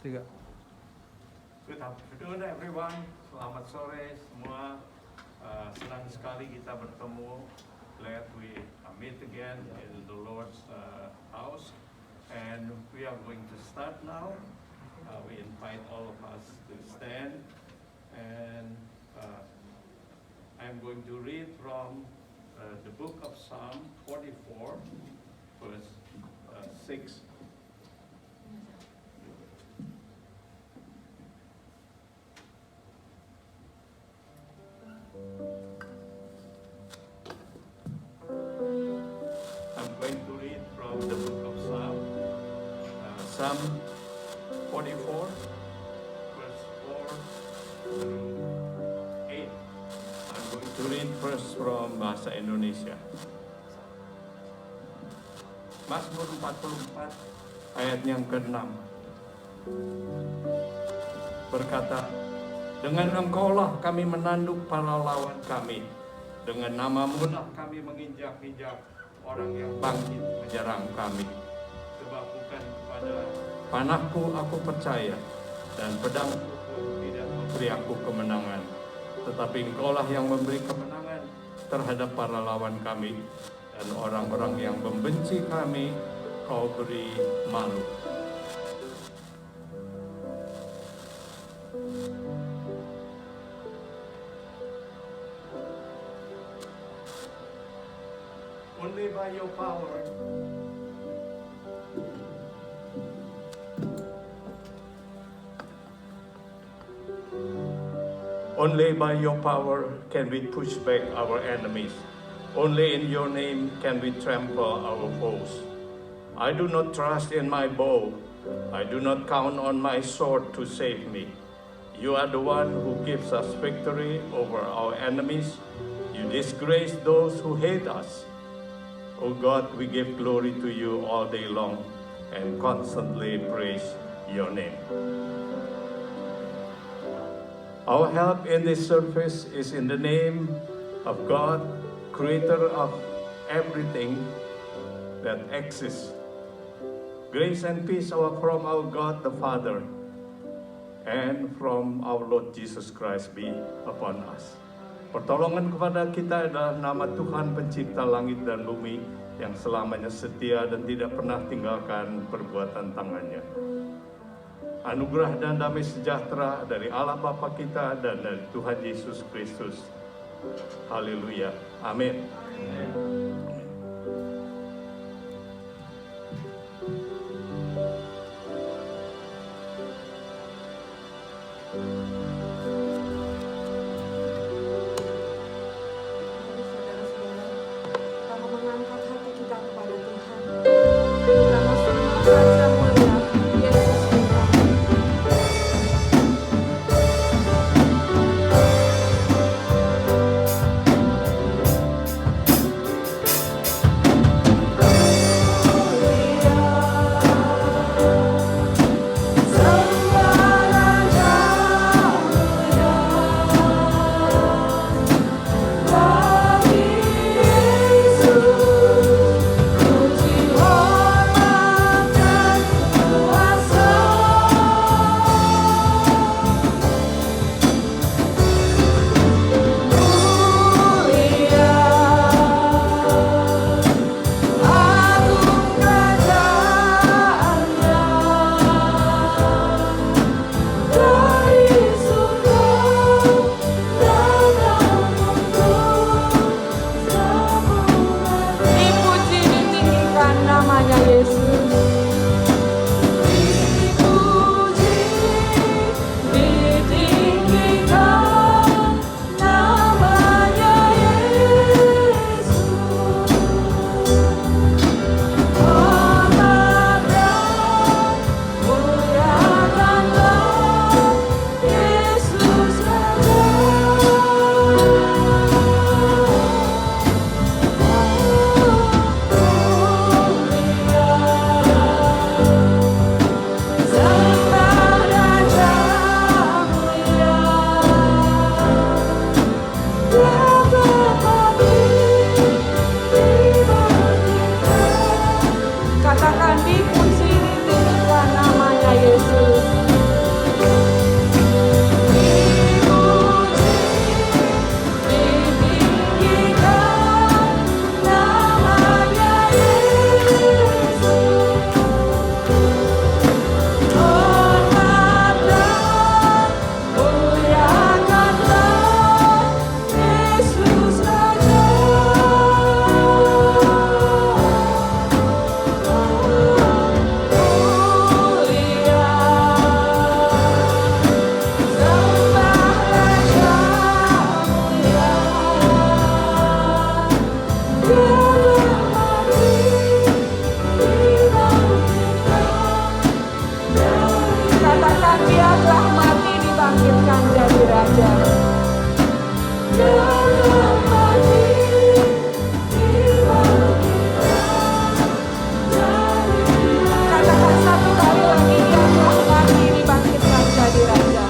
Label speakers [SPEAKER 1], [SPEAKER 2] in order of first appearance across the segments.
[SPEAKER 1] Tiga.
[SPEAKER 2] Good afternoon everyone, selamat sore semua. Senang sekali kita bertemu. Glad we meet again in the Lord's house. And we are going to start now. We invite all of us to stand. And I'm going to read from the book of Psalm 44, verse 6. I'm going to read from the book of Psalm 44, verse 4 through 8. I'm going to read first from Bahasa Indonesia. Mazmur 44, ayat yang ke-6. Berkata, dengan Engkaulah kami menanduk para lawan kami. Dengan nama-Mu lah kami menginjak-injak orang yang bangkit menyerang kami. Sebab bukan kepada panahku aku percaya, dan pedangku pun tidak memberi aku kemenangan. Tetapi Engkaulah yang memberi kemenangan terhadap para lawan kami, dan orang-orang yang membenci kami Kau beri malu. Only by your power, only by your power can we push back our enemies. Only in your name can we trample our foes. I do not trust in my bow. I do not count on my sword to save me. You are the one who gives us victory over our enemies. You disgrace those who hate us. O God, we give glory to you all day long and constantly praise your name. Our help in this service is in the name of God, creator of everything that exists. Grace and peace are from our God the Father and from our Lord Jesus Christ be upon us. Pertolongan kepada kita adalah nama Tuhan pencipta langit dan bumi yang selamanya setia dan tidak pernah tinggalkan perbuatan tangannya. Anugerah dan damai sejahtera dari Allah Bapa kita dan dari Tuhan Yesus Kristus. Haleluya. Amin.
[SPEAKER 3] Sembah Raja
[SPEAKER 1] Tuhan, Dia telah mati dibangkitkan jadi Raja. Katakan satu kali lagi, Dia telah mati dibangkitkan jadi Raja.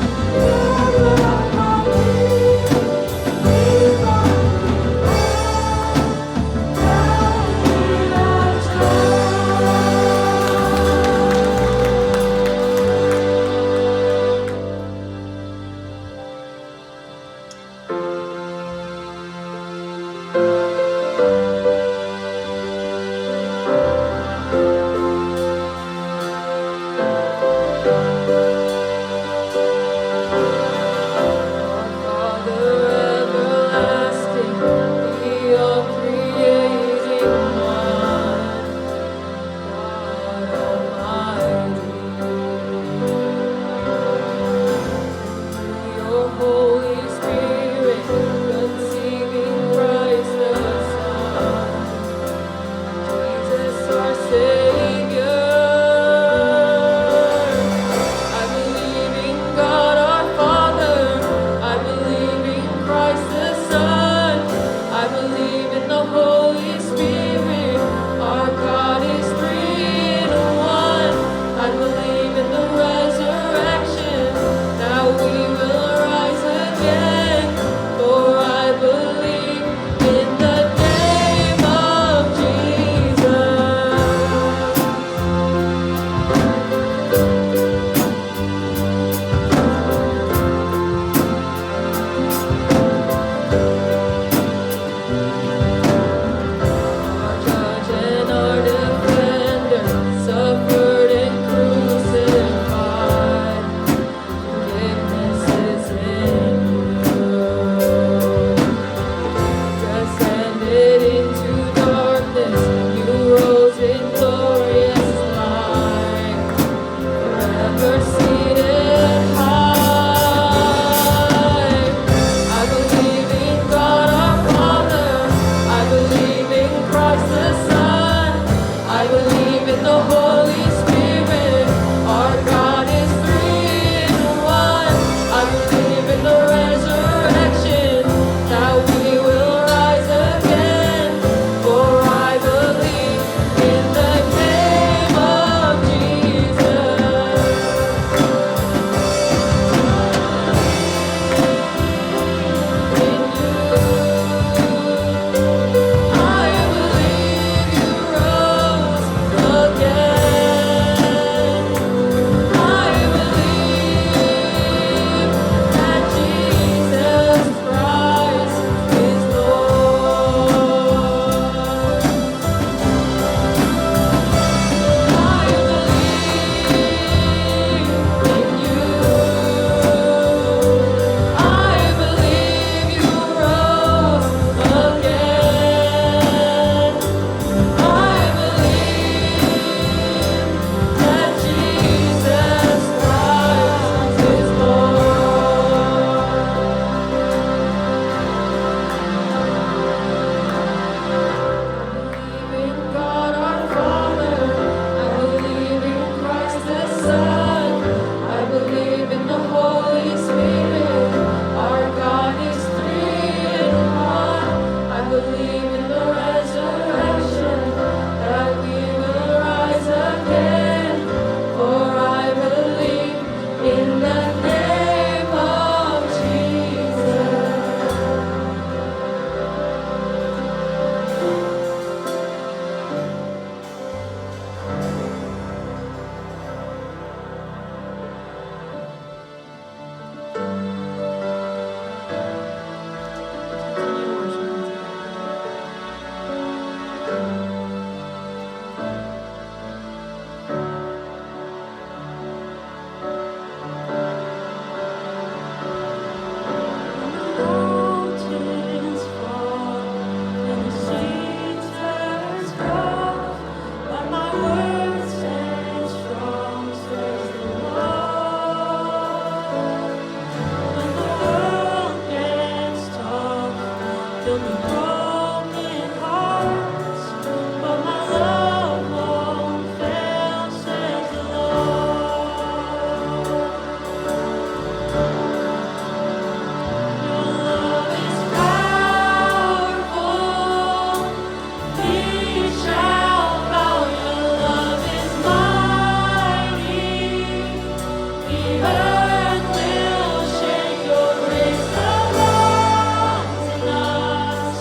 [SPEAKER 3] earth will shake. Your grace abounds in us.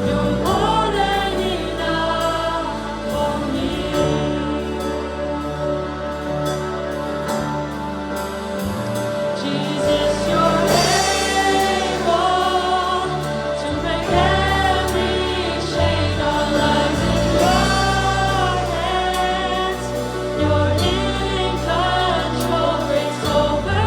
[SPEAKER 3] You're more than enough for me. Jesus, you're able to break every chain. Our lives in your hands. You're in control. Grace over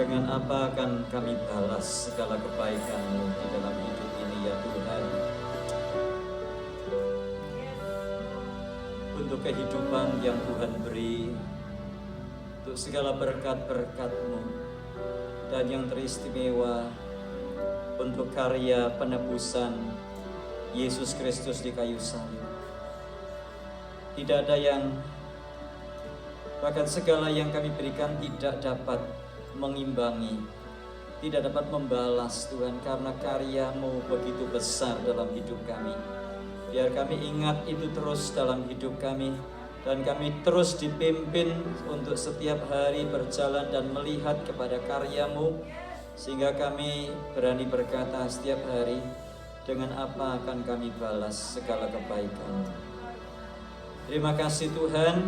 [SPEAKER 4] Dengan apa akan kami balas segala kebaikan-Mu di dalam hidup ini ya Tuhan. Untuk kehidupan yang Tuhan beri, untuk segala berkat-berkat-Mu, dan yang teristimewa untuk karya penebusan Yesus Kristus di kayu salib. Tidak ada yang, bahkan segala yang kami berikan tidak dapat mengimbangi, tidak dapat membalas Tuhan, karena karya-Mu begitu besar dalam hidup kami. Biar kami ingat itu terus dalam hidup kami, dan kami terus dipimpin untuk setiap hari berjalan dan melihat kepada karya-Mu, sehingga kami berani berkata setiap hari, dengan apa akan kami balas segala kebaikan. Terima kasih Tuhan,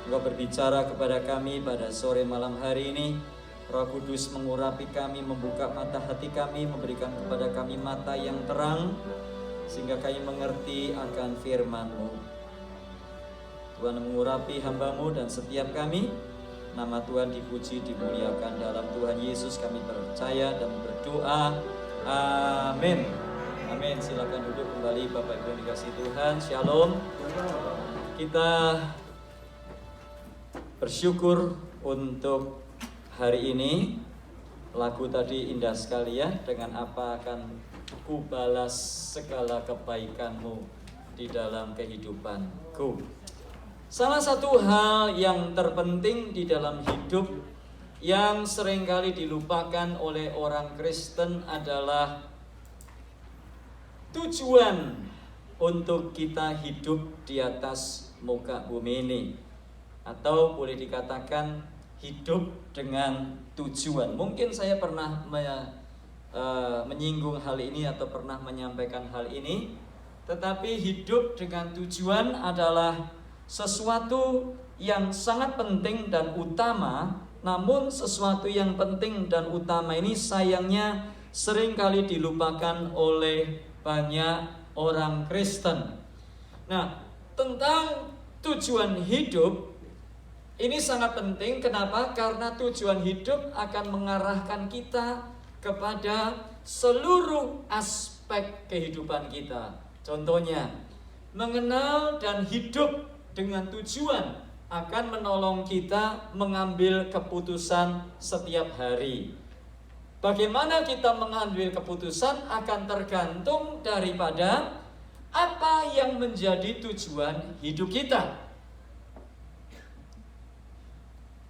[SPEAKER 4] Engkau berbicara kepada kami pada sore malam hari ini. Roh Kudus mengurapi kami, membuka mata hati kami, memberikan kepada kami mata yang terang, sehingga kami mengerti akan firman-Mu. Tuhan mengurapi hamba-Mu dan setiap kami. Nama Tuhan dipuji, dimuliakan. Dalam Tuhan Yesus kami percaya dan berdoa. Amin. Amin. Silakan duduk kembali Bapak Ibu yang dikasihi Tuhan. Shalom. Kita bersyukur untuk hari ini. Lagu tadi indah sekali ya. Dengan apa akan ku balas segala kebaikan-Mu di dalam kehidupanku. Salah satu hal yang terpenting di dalam hidup yang seringkali dilupakan oleh orang Kristen adalah tujuan untuk kita hidup di atas muka bumi ini, atau boleh dikatakan hidup dengan tujuan. Mungkin saya pernah menyinggung hal ini atau pernah menyampaikan hal ini, tetapi hidup dengan tujuan adalah sesuatu yang sangat penting dan utama. Namun sesuatu yang penting dan utama ini sayangnya seringkali dilupakan oleh banyak orang Kristen. Nah, tentang tujuan hidup ini sangat penting. Kenapa? Karena tujuan hidup akan mengarahkan kita kepada seluruh aspek kehidupan kita. Contohnya, mengenal dan hidup dengan tujuan akan menolong kita mengambil keputusan setiap hari. Bagaimana kita mengambil keputusan akan tergantung daripada apa yang menjadi tujuan hidup kita.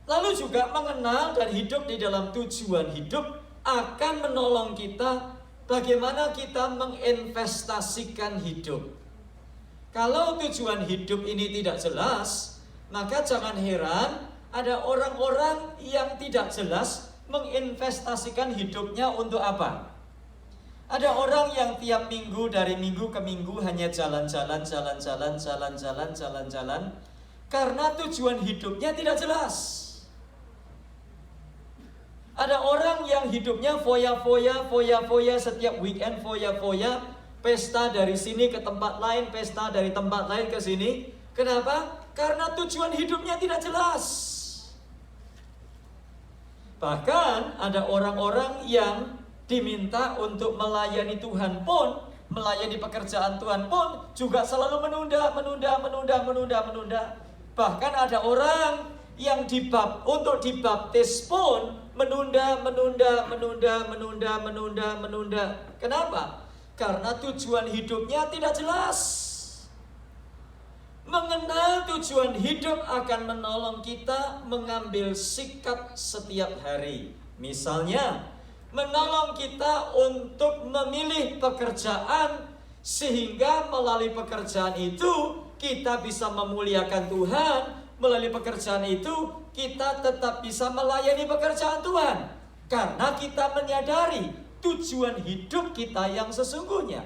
[SPEAKER 4] Lalu juga mengenal dan hidup di dalam tujuan hidup akan menolong kita bagaimana kita menginvestasikan hidup. Kalau tujuan hidup ini tidak jelas, maka jangan heran ada orang-orang yang tidak jelas menginvestasikan hidupnya untuk apa. Ada orang yang tiap minggu, dari minggu ke minggu hanya jalan-jalan, karena tujuan hidupnya tidak jelas. Ada orang yang hidupnya foya-foya setiap weekend, foya-foya, pesta dari sini ke tempat lain, pesta dari tempat lain ke sini. Kenapa? Karena tujuan hidupnya tidak jelas. Bahkan ada orang-orang yang diminta untuk melayani Tuhan pun, melayani pekerjaan Tuhan pun juga selalu menunda. Bahkan ada orang yang untuk dibaptis pun menunda. Kenapa? Karena tujuan hidupnya tidak jelas. Mengenal tujuan hidup akan menolong kita mengambil sikap setiap hari. Misalnya, menolong kita untuk memilih pekerjaan, sehingga melalui pekerjaan itu kita bisa memuliakan Tuhan. Melalui pekerjaan itu kita tetap bisa melayani pekerjaan Tuhan, karena kita menyadari tujuan hidup kita yang sesungguhnya.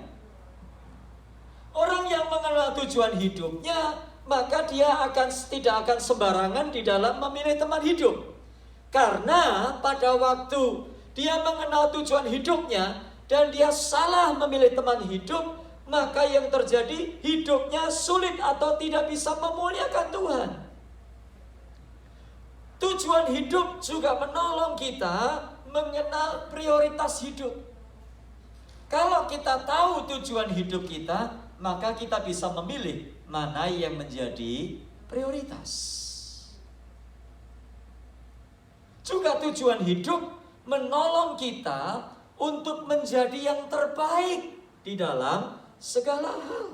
[SPEAKER 4] Orang yang mengenal tujuan hidupnya, maka dia tidak akan sembarangan di dalam memilih teman hidup. Karena pada waktu dia mengenal tujuan hidupnya dan dia salah memilih teman hidup, maka yang terjadi hidupnya sulit atau tidak bisa memuliakan Tuhan. Tujuan hidup juga menolong kita mengenal prioritas hidup. Kalau kita tahu tujuan hidup kita, maka kita bisa memilih mana yang menjadi prioritas. Juga tujuan hidup menolong kita untuk menjadi yang terbaik di dalam segala hal.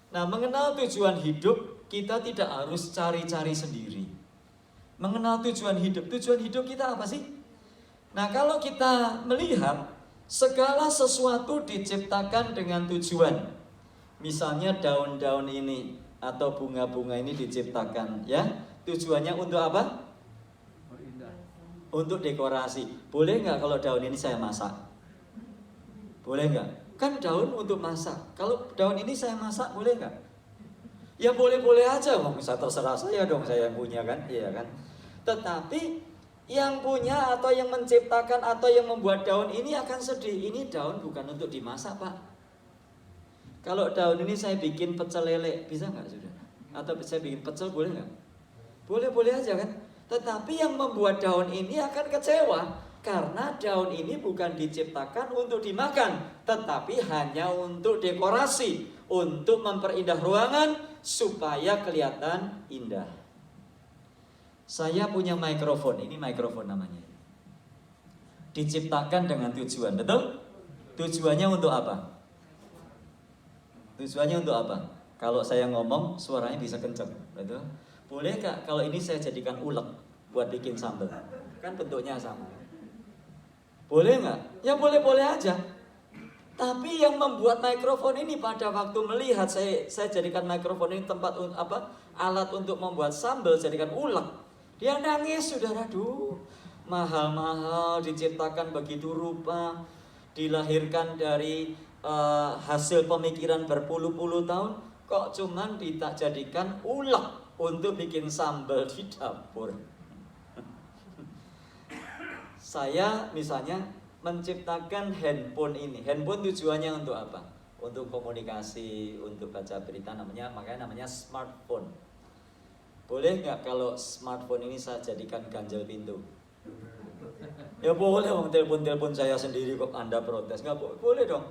[SPEAKER 4] Nah, mengenal tujuan hidup, kita tidak harus cari-cari sendiri. Mengenal tujuan hidup kita apa sih? Nah, kalau kita melihat segala sesuatu diciptakan dengan tujuan. Misalnya daun-daun ini atau bunga-bunga ini diciptakan, ya. Tujuannya untuk apa? Untuk dekorasi. Boleh nggak kalau daun ini saya masak? Boleh nggak? Kan daun untuk masak. Kalau daun ini saya masak, boleh nggak? Ya boleh-boleh aja, bisa terserah saya dong, saya yang punya kan, iya kan. Tetapi yang punya atau yang menciptakan atau yang membuat daun ini akan sedih. Ini daun bukan untuk dimasak, Pak. Kalau daun ini saya bikin pecel lele, bisa nggak saudara? Atau saya bikin pecel, boleh nggak? Boleh-boleh aja kan. Tetapi yang membuat daun ini akan kecewa, karena daun ini bukan diciptakan untuk dimakan, tetapi hanya untuk dekorasi, untuk memperindah ruangan supaya kelihatan indah. Saya punya mikrofon, ini mikrofon namanya. Diciptakan dengan tujuan, betul? Tujuannya untuk apa? Tujuannya untuk apa? Kalau saya ngomong, suaranya bisa kencang, betul? Boleh gak kalau ini saya jadikan ulek buat bikin sambal? Kan bentuknya sama. Boleh nggak? Ya boleh-boleh aja. Tapi yang membuat mikrofon ini pada waktu melihat saya jadikan mikrofon ini tempat alat untuk membuat sambal, jadikan ulek. Dia nangis, saudara. Duh, mahal-mahal diciptakan begitu rupa, dilahirkan dari hasil pemikiran berpuluh-puluh tahun, kok cuman jadikan ulek untuk bikin sambal di dapur. Saya misalnya menciptakan handphone ini. Handphone tujuannya untuk apa? Untuk komunikasi, untuk baca berita, makanya namanya smartphone. Boleh nggak kalau smartphone ini saya jadikan ganjel pintu? Ya boleh, telepon saya sendiri kok Anda protes. Nggak boleh dong.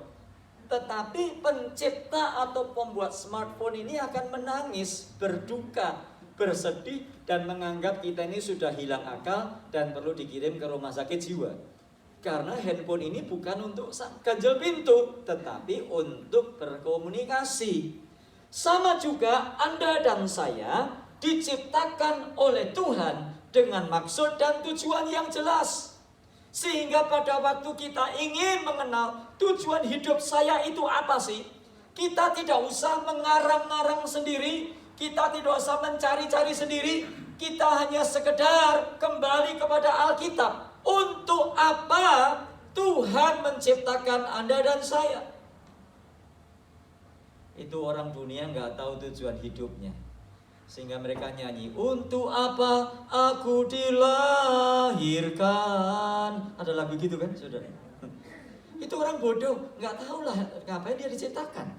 [SPEAKER 4] Tetapi pencipta atau pembuat smartphone ini akan menangis, berduka, bersedih, dan menganggap kita ini sudah hilang akal dan perlu dikirim ke rumah sakit jiwa. Karena handphone ini bukan untuk ganjel pintu, tetapi untuk berkomunikasi. Sama juga Anda dan saya diciptakan oleh Tuhan dengan maksud dan tujuan yang jelas. Sehingga pada waktu kita ingin mengenal tujuan hidup saya itu apa sih, kita tidak usah mengarang-ngarang sendiri, kita tidak usah mencari-cari sendiri, kita hanya sekedar kembali kepada Alkitab. Untuk apa Tuhan menciptakan Anda dan saya? Itu orang dunia nggak tahu tujuan hidupnya, sehingga mereka nyanyi, untuk apa aku dilahirkan. Ada lagu gitu kan, saudara? Itu orang bodoh, nggak tahu lah ngapain dia diciptakan.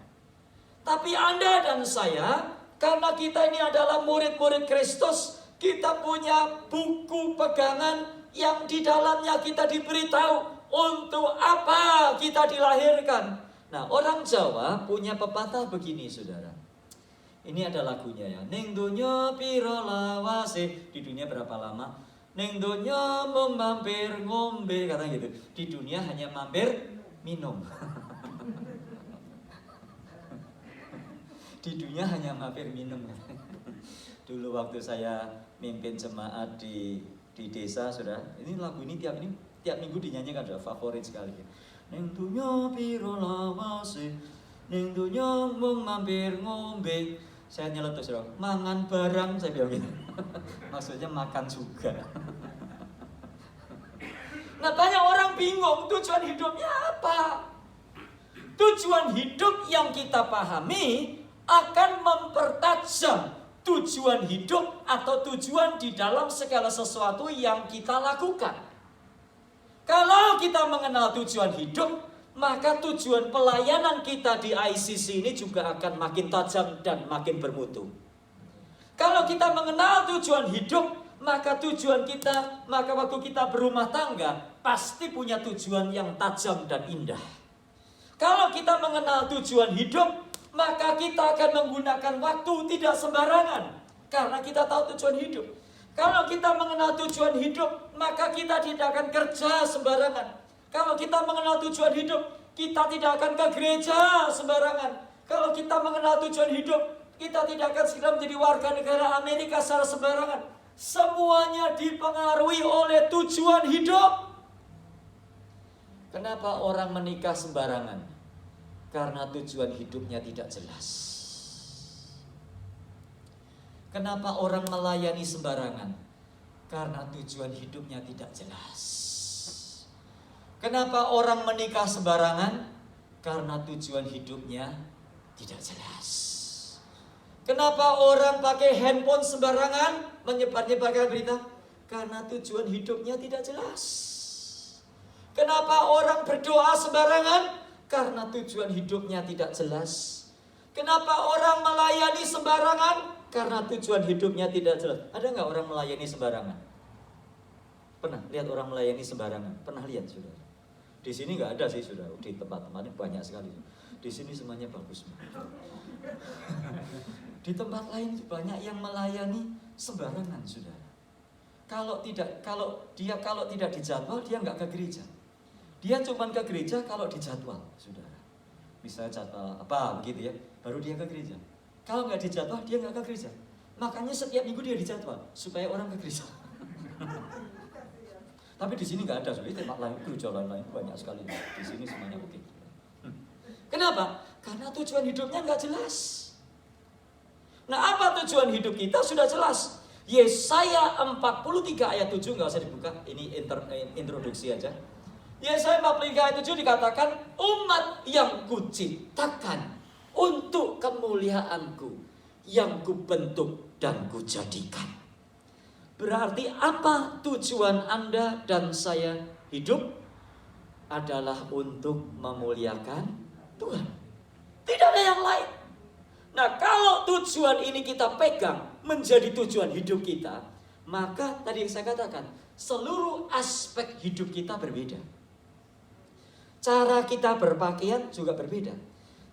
[SPEAKER 4] Tapi Anda dan saya, karena kita ini adalah murid-murid Kristus, kita punya buku pegangan yang di dalamnya kita diberitahu untuk apa kita dilahirkan. Nah, orang Jawa punya pepatah begini, saudara. Ini ada lagunya ya. Ning donya pira lawase, di dunia berapa lama? Ning donya mung mampir ngombe, katanya gitu. Di dunia hanya mampir minum. Di dunia hanya mampir minum. Dulu waktu saya mimpin jemaat di desa, saudara. Ini lagu ini tiap minggu dinyanyikan, sudah favorit sekali. Ning donya pira lawase, ning donya mung mampir ngombe. Saya nyeletuk, saudara, mangan barang, saya bilang gitu. Maksudnya makan juga. Nah, banyak orang bingung tujuan hidupnya apa. Tujuan hidup yang kita pahami akan mempertajam tujuan hidup atau tujuan di dalam segala sesuatu yang kita lakukan. Kalau kita mengenal tujuan hidup, maka tujuan pelayanan kita di ICC ini juga akan makin tajam dan makin bermutu. Kalau kita mengenal tujuan hidup, maka tujuan kita, maka waktu kita berumah tangga pasti punya tujuan yang tajam dan indah. Kalau kita mengenal tujuan hidup, maka kita akan menggunakan waktu tidak sembarangan karena kita tahu tujuan hidup. Kalau kita mengenal tujuan hidup, maka kita tidak akan kerja sembarangan. Kalau kita mengenal tujuan hidup, kita tidak akan ke gereja sembarangan. Kalau kita mengenal tujuan hidup, kita tidak akan segera menjadi warga negara Amerika secara sembarangan. Semuanya dipengaruhi oleh tujuan hidup. Kenapa orang menikah sembarangan? Karena tujuan hidupnya tidak jelas. Kenapa orang melayani sembarangan? Karena tujuan hidupnya tidak jelas. Kenapa orang menikah sembarangan? Karena tujuan hidupnya tidak jelas. Kenapa orang pakai handphone sembarangan menyebar-nyebarkan berita? Karena tujuan hidupnya tidak jelas. Kenapa orang berdoa sembarangan? Karena tujuan hidupnya tidak jelas. Kenapa orang melayani sembarangan? Karena tujuan hidupnya tidak jelas. Ada nggak orang melayani sembarangan? Pernah lihat orang melayani sembarangan? Pernah lihat, saudara? Di sini nggak ada sih, saudara. Di tempat-tempat ini banyak sekali. Di sini semuanya bagus. Di tempat lain banyak yang melayani sembarangan, saudara. Kalau tidak dijadwal, dia nggak ke gereja. Dia cuma ke gereja kalau dijadwal, saudara. Misalnya jadwal apa begitu ya, baru dia ke gereja. Kalau nggak dijadwal, dia nggak ke gereja. Makanya setiap minggu dia dijadwal supaya orang ke gereja. Tapi di sini nggak ada, saudara. Tempat lain, gereja lain banyak sekali. Di sini semuanya begitu. Kenapa? Karena tujuan hidupnya nggak jelas. Nah, apa tujuan hidup kita? Sudah jelas. Yesaya 43 ayat 7, nggak usah dibuka. Ini introduksi aja. Yesaya 43 ayat 7 dikatakan, umat yang kuciptakan untuk kemuliaanku, yang kubentuk dan kujadikan. Berarti apa tujuan Anda dan saya hidup? Adalah untuk memuliakan Tuhan. Tidak ada yang lain. Nah, kalau tujuan ini kita pegang menjadi tujuan hidup kita, maka tadi yang saya katakan, seluruh aspek hidup kita berbeda. Cara kita berpakaian juga berbeda.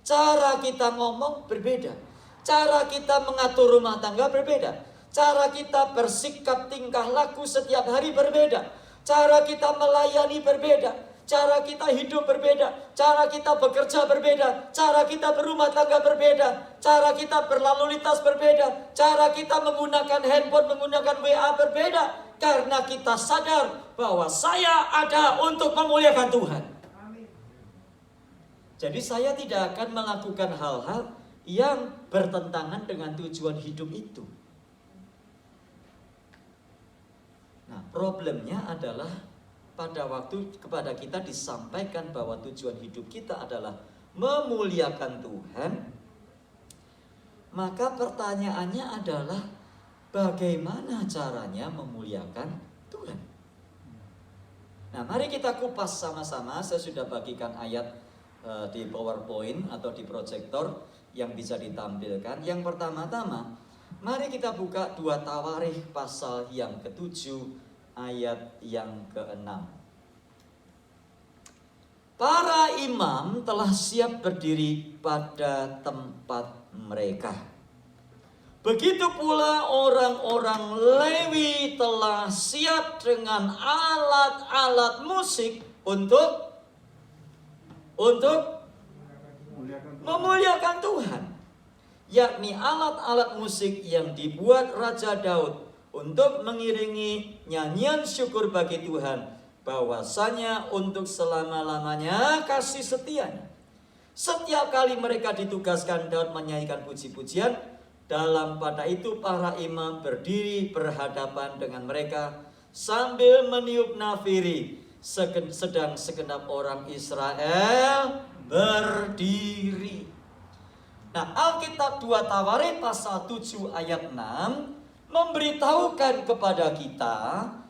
[SPEAKER 4] Cara kita ngomong berbeda. Cara kita mengatur rumah tangga berbeda. Cara kita bersikap tingkah laku setiap hari berbeda. Cara kita melayani berbeda. Cara kita hidup berbeda. Cara kita bekerja berbeda. Cara kita berumah tangga berbeda. Cara kita berlalu lintas berbeda. Cara kita menggunakan handphone, menggunakan WA berbeda. Karena kita sadar bahwa saya ada untuk memuliakan Tuhan. Jadi saya tidak akan melakukan hal-hal yang bertentangan dengan tujuan hidup itu. Nah, problemnya adalah pada waktu kepada kita disampaikan bahwa tujuan hidup kita adalah memuliakan Tuhan, maka pertanyaannya adalah bagaimana caranya memuliakan Tuhan? Nah, mari kita kupas sama-sama. Saya sudah bagikan ayat di PowerPoint atau di proyektor yang bisa ditampilkan. Yang pertama-tama, mari kita buka 2 Tawarikh pasal yang ke-7 ayat yang ke-6. Para imam telah siap berdiri pada tempat mereka. Begitu pula orang-orang Lewi telah siap dengan alat-alat musik untuk memuliakan Tuhan, yakni alat-alat musik yang dibuat Raja Daud untuk mengiringi nyanyian syukur bagi Tuhan, bahwasanya untuk selama-lamanya kasih setianya. Setiap kali mereka ditugaskan Daud menyanyikan puji-pujian, dalam pada itu para imam berdiri berhadapan dengan mereka sambil meniup nafiri, sedang segenap orang Israel berdiri. Nah, Alkitab 2 Tawarikh pasal 7 ayat 6 memberitahukan kepada kita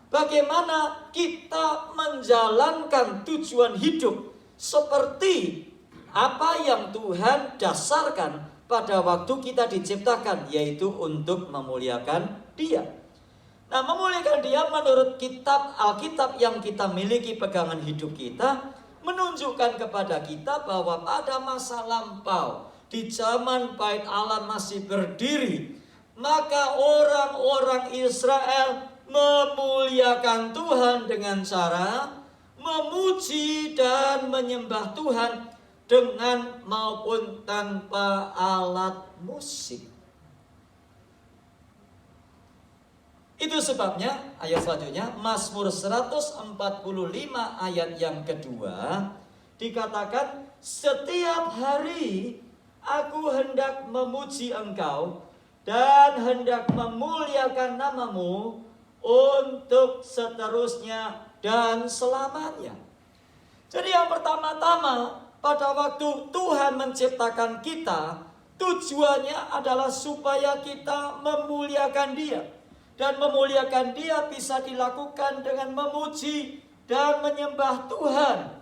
[SPEAKER 4] bagaimana kita menjalankan tujuan hidup seperti apa yang Tuhan dasarkan pada waktu kita diciptakan, yaitu untuk memuliakan Dia. Nah, memuliakan Dia menurut kitab Alkitab yang kita miliki pegangan hidup kita, menunjukkan kepada kita bahwa pada masa lampau, di zaman Bait Allah masih berdiri, maka orang-orang Israel memuliakan Tuhan dengan cara memuji dan menyembah Tuhan dengan maupun tanpa alat musik. Itu sebabnya ayat selanjutnya Mazmur 145 ayat yang kedua dikatakan, setiap hari aku hendak memuji Engkau dan hendak memuliakan nama-Mu untuk seterusnya dan selamanya. Jadi yang pertama-tama pada waktu Tuhan menciptakan kita, tujuannya adalah supaya kita memuliakan Dia. Dan memuliakan Dia bisa dilakukan dengan memuji dan menyembah Tuhan.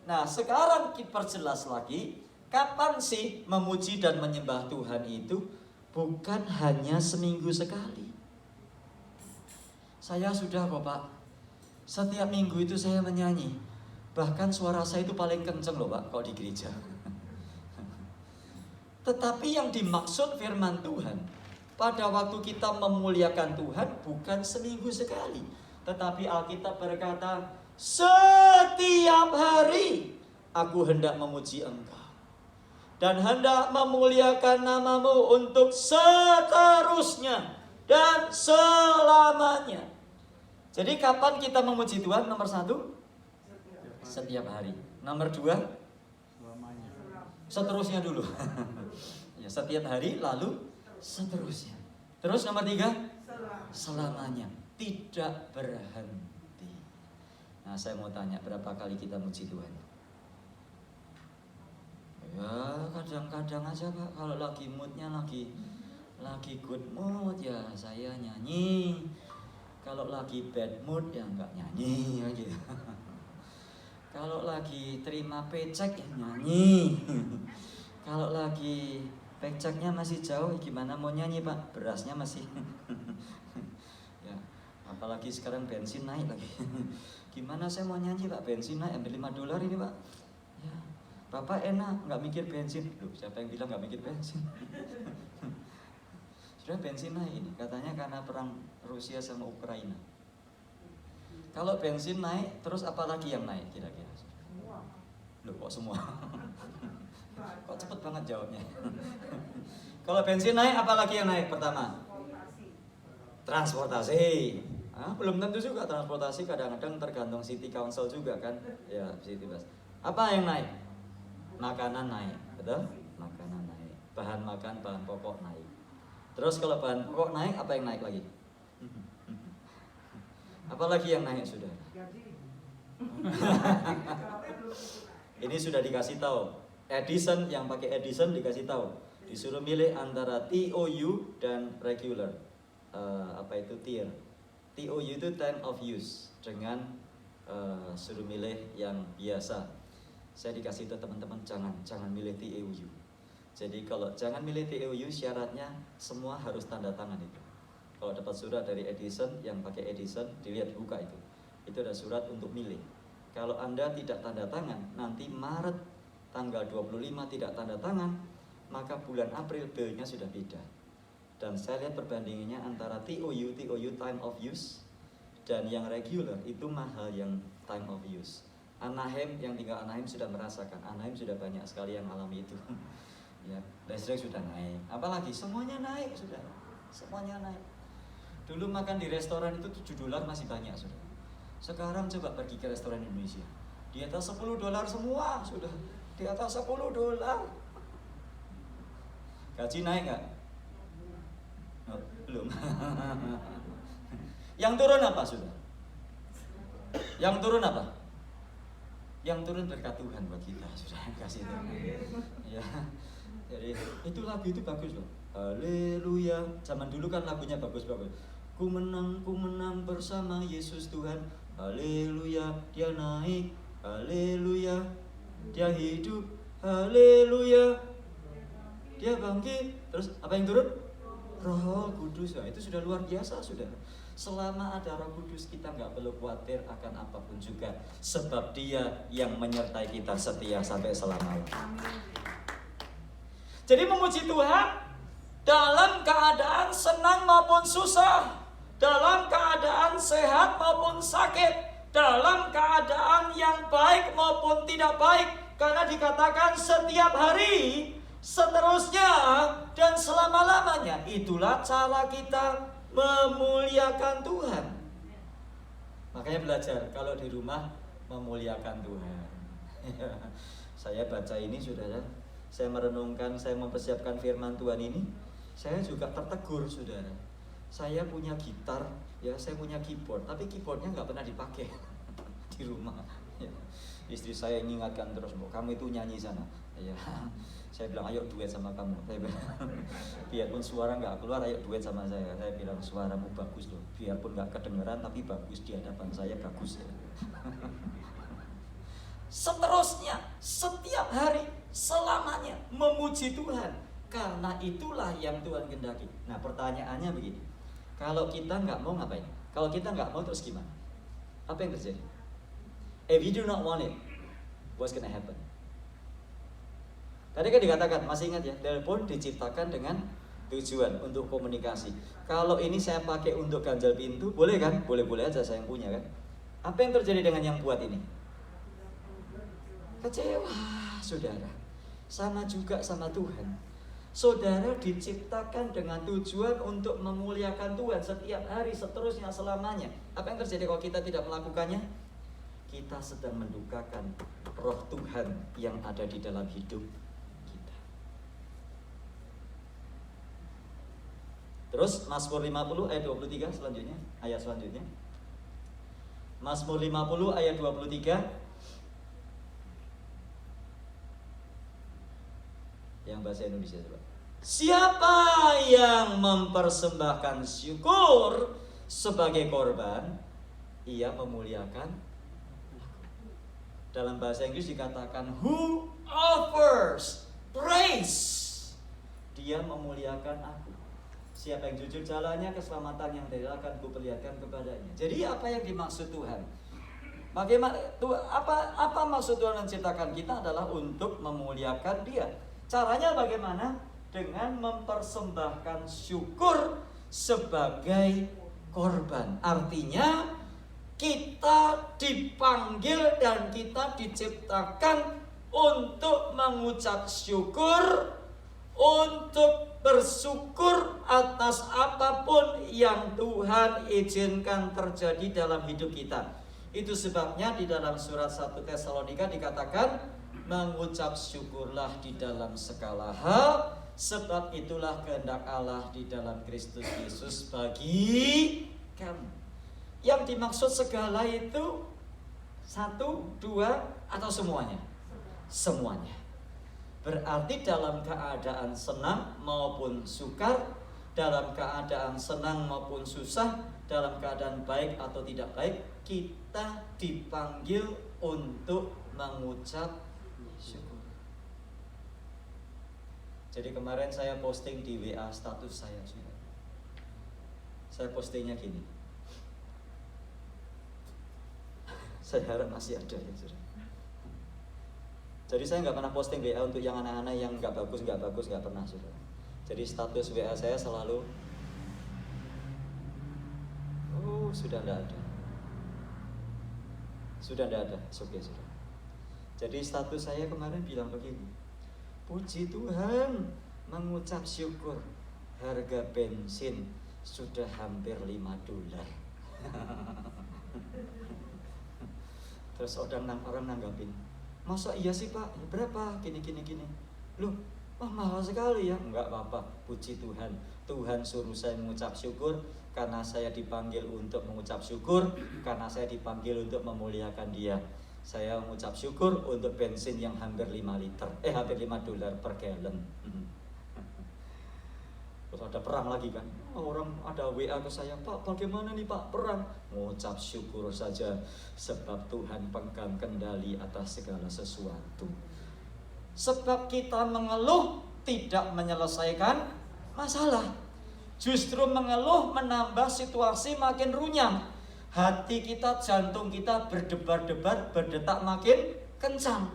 [SPEAKER 4] Nah, sekarang kita perjelas lagi, kapan sih memuji dan menyembah Tuhan itu? Bukan hanya seminggu sekali. Saya sudah kok Pak, setiap minggu itu saya menyanyi. Bahkan suara saya itu paling kenceng loh Pak, kalau di gereja. Tetapi yang dimaksud firman Tuhan, pada waktu kita memuliakan Tuhan bukan seminggu sekali, tetapi Alkitab berkata, setiap hari aku hendak memuji Engkau dan hendak memuliakan nama-Mu untuk seterusnya dan selamanya. Jadi kapan kita memuji Tuhan? Nomor 1, setiap hari. Nomor 2, seterusnya dulu. Ya, setiap hari lalu seterusnya. Terus nomor 3, selamanya, tidak berhenti. Nah, saya mau tanya, berapa kali kita muji Tuhan? Ya, kadang-kadang aja Pak, kalau lagi moodnya lagi good mood ya saya nyanyi. Kalau lagi bad mood ya enggak nyanyi aja. Kalau lagi terima paycheck ya nyanyi. Kalau lagi paychecknya masih jauh, gimana mau nyanyi Pak? Berasnya masih ya, apalagi sekarang bensin naik lagi. Gimana saya mau nyanyi Pak? Bensin naik, ambil $5 ini Pak. Ya, Bapak enak, nggak mikir bensin. Loh, siapa yang bilang nggak mikir bensin? Sudah bensin naik ini, katanya karena perang Rusia sama Ukraina. Kalau bensin naik, terus apa lagi yang naik kira-kira? Loh, kok semua? Kok cepet banget jawabnya? Kalau bensin naik, apa lagi yang naik pertama? Transportasi. Belum tentu juga transportasi, kadang-kadang tergantung city council juga kan. Ya, city bus. Apa yang naik? Makanan naik, betul? Makanan naik. Bahan makan, bahan pokok naik. Terus kalau bahan pokok naik, apa yang naik lagi? Apa lagi yang naik sudah? Ini sudah dikasih tahu. Edison, yang pakai Edison dikasih tahu, disuruh milih antara TOU dan regular. Apa itu tier? TOU itu time of use, dengan suruh milih yang biasa. Saya dikasih tahu teman-teman, jangan milih TOU. Jadi kalau jangan milih TOU, syaratnya semua harus tanda tangan itu. Kalau dapat surat dari Edison, yang pakai Edison, dilihat buka itu. Itu ada surat untuk milih. Kalau Anda tidak tanda tangan, nanti Maret tanggal 25 tidak tanda tangan, maka bulan April bill-nya sudah beda. Dan saya lihat perbandingannya antara TOU time of use, dan yang regular itu mahal yang time of use. Anaheim, yang tinggal Anaheim sudah merasakan. Anaheim sudah banyak sekali yang alami itu. Ya, listrik sudah naik. Apalagi semuanya naik sudah. Semuanya naik. Dulu makan di restoran itu $7 masih banyak sudah. Sekarang coba pergi ke restoran Indonesia. Di atas $10 semua sudah. Di atas $10. Gaji naik nggak? Oh, belum. Yang turun apa sudah? Yang turun apa? Yang turun berkat Tuhan buat kita sudah, kasih Tuhan. Ya. Jadi itu lagu itu bagus loh. Haleluya. Zaman dulu kan lagunya bagus-bagus. Ku menang bersama Yesus Tuhan. Haleluya, dia naik. Haleluya, dia hidup. Haleluya, dia bangkit. Terus apa yang turun? Roh Kudus. Nah, itu sudah luar biasa sudah. Selama ada Roh Kudus, kita nggak perlu khawatir akan apapun juga, sebab Dia yang menyertai kita setia sampai selama-lamanya. Jadi memuji Tuhan dalam keadaan senang maupun susah, dalam keadaan sehat maupun sakit, dalam keadaan yang baik maupun tidak baik, karena dikatakan setiap hari, seterusnya, dan selama-lamanya. Itulah cara kita memuliakan Tuhan. Makanya belajar kalau di rumah memuliakan Tuhan. Saya baca ini, saudara, saya merenungkan, saya mempersiapkan firman Tuhan ini, saya juga tertegur, saudara. Saya punya gitar, ya, saya punya keyboard, tapi keyboardnya nggak pernah dipakai di rumah. Ya. Istri saya mengingatkan terus, kamu itu nyanyi sana. Ya. Saya bilang, ayo duet sama kamu. Saya bilang, biarpun suara nggak keluar, ayo duet sama saya. Saya bilang, suaramu bagus loh. Biarpun nggak kedengeran, tapi bagus di hadapan saya, bagus ya. Seterusnya, setiap hari, selamanya memuji Tuhan. Karena itulah yang Tuhan kehendaki. Nah, pertanyaannya begini. Kalau kita nggak mau ngapain? Kalau kita nggak mau terus gimana? Apa yang terjadi? If you do not want it, what's gonna happen? Tadi kan dikatakan, masih ingat ya, telepon diciptakan dengan tujuan untuk komunikasi. Kalau ini saya pakai untuk ganjal pintu, boleh kan? Boleh-boleh aja, saya yang punya kan. Apa yang terjadi dengan yang buat ini? Kecewa, saudara. Sama juga sama Tuhan. Saudara diciptakan dengan tujuan untuk memuliakan Tuhan setiap hari, seterusnya, selamanya. Apa yang terjadi kalau kita tidak melakukannya? Kita sedang mendukakan Roh Tuhan yang ada di dalam hidup kita. Terus Mazmur 50 ayat 23 selanjutnya, ayat selanjutnya. Mazmur 50 ayat 23. Yang bahasa Indonesia coba. Siapa yang mempersembahkan syukur sebagai korban, ia memuliakan. Dalam bahasa Inggris dikatakan who offers praise, dia memuliakan aku. Siapa yang jujur jalannya, keselamatan yang dari akan kuperlihatkan kepadanya. Jadi apa yang dimaksud Tuhan? Bagaimana apa maksud Tuhan menciptakan kita adalah untuk memuliakan Dia. Caranya bagaimana? Dengan mempersembahkan syukur sebagai korban. Artinya kita dipanggil dan kita diciptakan untuk mengucap syukur, untuk bersyukur atas apapun yang Tuhan izinkan terjadi dalam hidup kita. Itu sebabnya di dalam surat 1 Tesalonika dikatakan, mengucap syukurlah di dalam segala hal, sebab itulah kehendak Allah di dalam Kristus Yesus bagi kamu. Yang dimaksud segala itu 1, 2, atau semuanya? Semuanya. Berarti dalam keadaan senang maupun sukar, dalam keadaan senang maupun susah, dalam keadaan baik atau tidak baik, kita dipanggil untuk mengucap syukur. Jadi kemarin saya posting di WA status saya, saudara. Saya postingnya gini. Saya harap masih ada ya, saudara. Jadi saya nggak pernah posting WA untuk yang anak-anak yang nggak bagus, nggak pernah, saudara. Jadi status WA saya selalu, sudah nggak ada. Sudah nggak ada, oke, saudara. Jadi status saya kemarin bilang begini. Puji Tuhan, mengucap syukur, harga bensin sudah hampir $5. Terus orang nanggapin, masa iya sih Pak? Berapa? Gini. Loh, mahal sekali ya? Enggak apa-apa, puji Tuhan. Tuhan suruh saya mengucap syukur, karena saya dipanggil untuk mengucap syukur, karena saya dipanggil untuk memuliakan Dia. Saya mengucap syukur untuk bensin yang hampir hampir $5 per gallon. Terus ada perang lagi kan? Orang ada WA ke saya, Pak, bagaimana nih Pak perang? Mengucap syukur saja, sebab Tuhan pegang kendali atas segala sesuatu. Sebab kita mengeluh tidak menyelesaikan masalah. Justru mengeluh menambah situasi makin runyam. Hati kita, jantung kita berdebar-debar, berdetak makin kencang.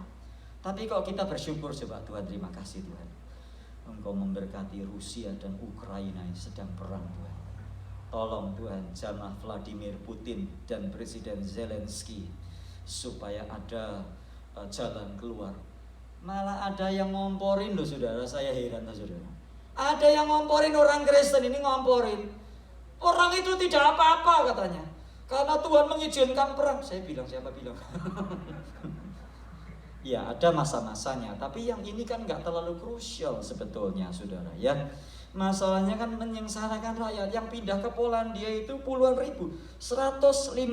[SPEAKER 4] Tapi kalau kita bersyukur, coba Tuhan, terima kasih Tuhan, Engkau memberkati Rusia dan Ukraina yang sedang perang Tuhan. Tolong Tuhan, jamah Vladimir Putin dan Presiden Zelensky supaya ada jalan keluar. Malah ada yang ngomporin loh saudara, saya heran loh saudara. Ada yang ngomporin orang Kristen ini, ngomporin. Orang itu tidak apa-apa katanya, karena Tuhan mengizinkan perang. Saya bilang, siapa bilang? Ya ada masa-masanya, tapi yang ini kan nggak terlalu krusial sebetulnya saudara ya. Masalahnya kan menyengsarakan rakyat yang pindah ke Polandia itu puluhan ribu, 150.000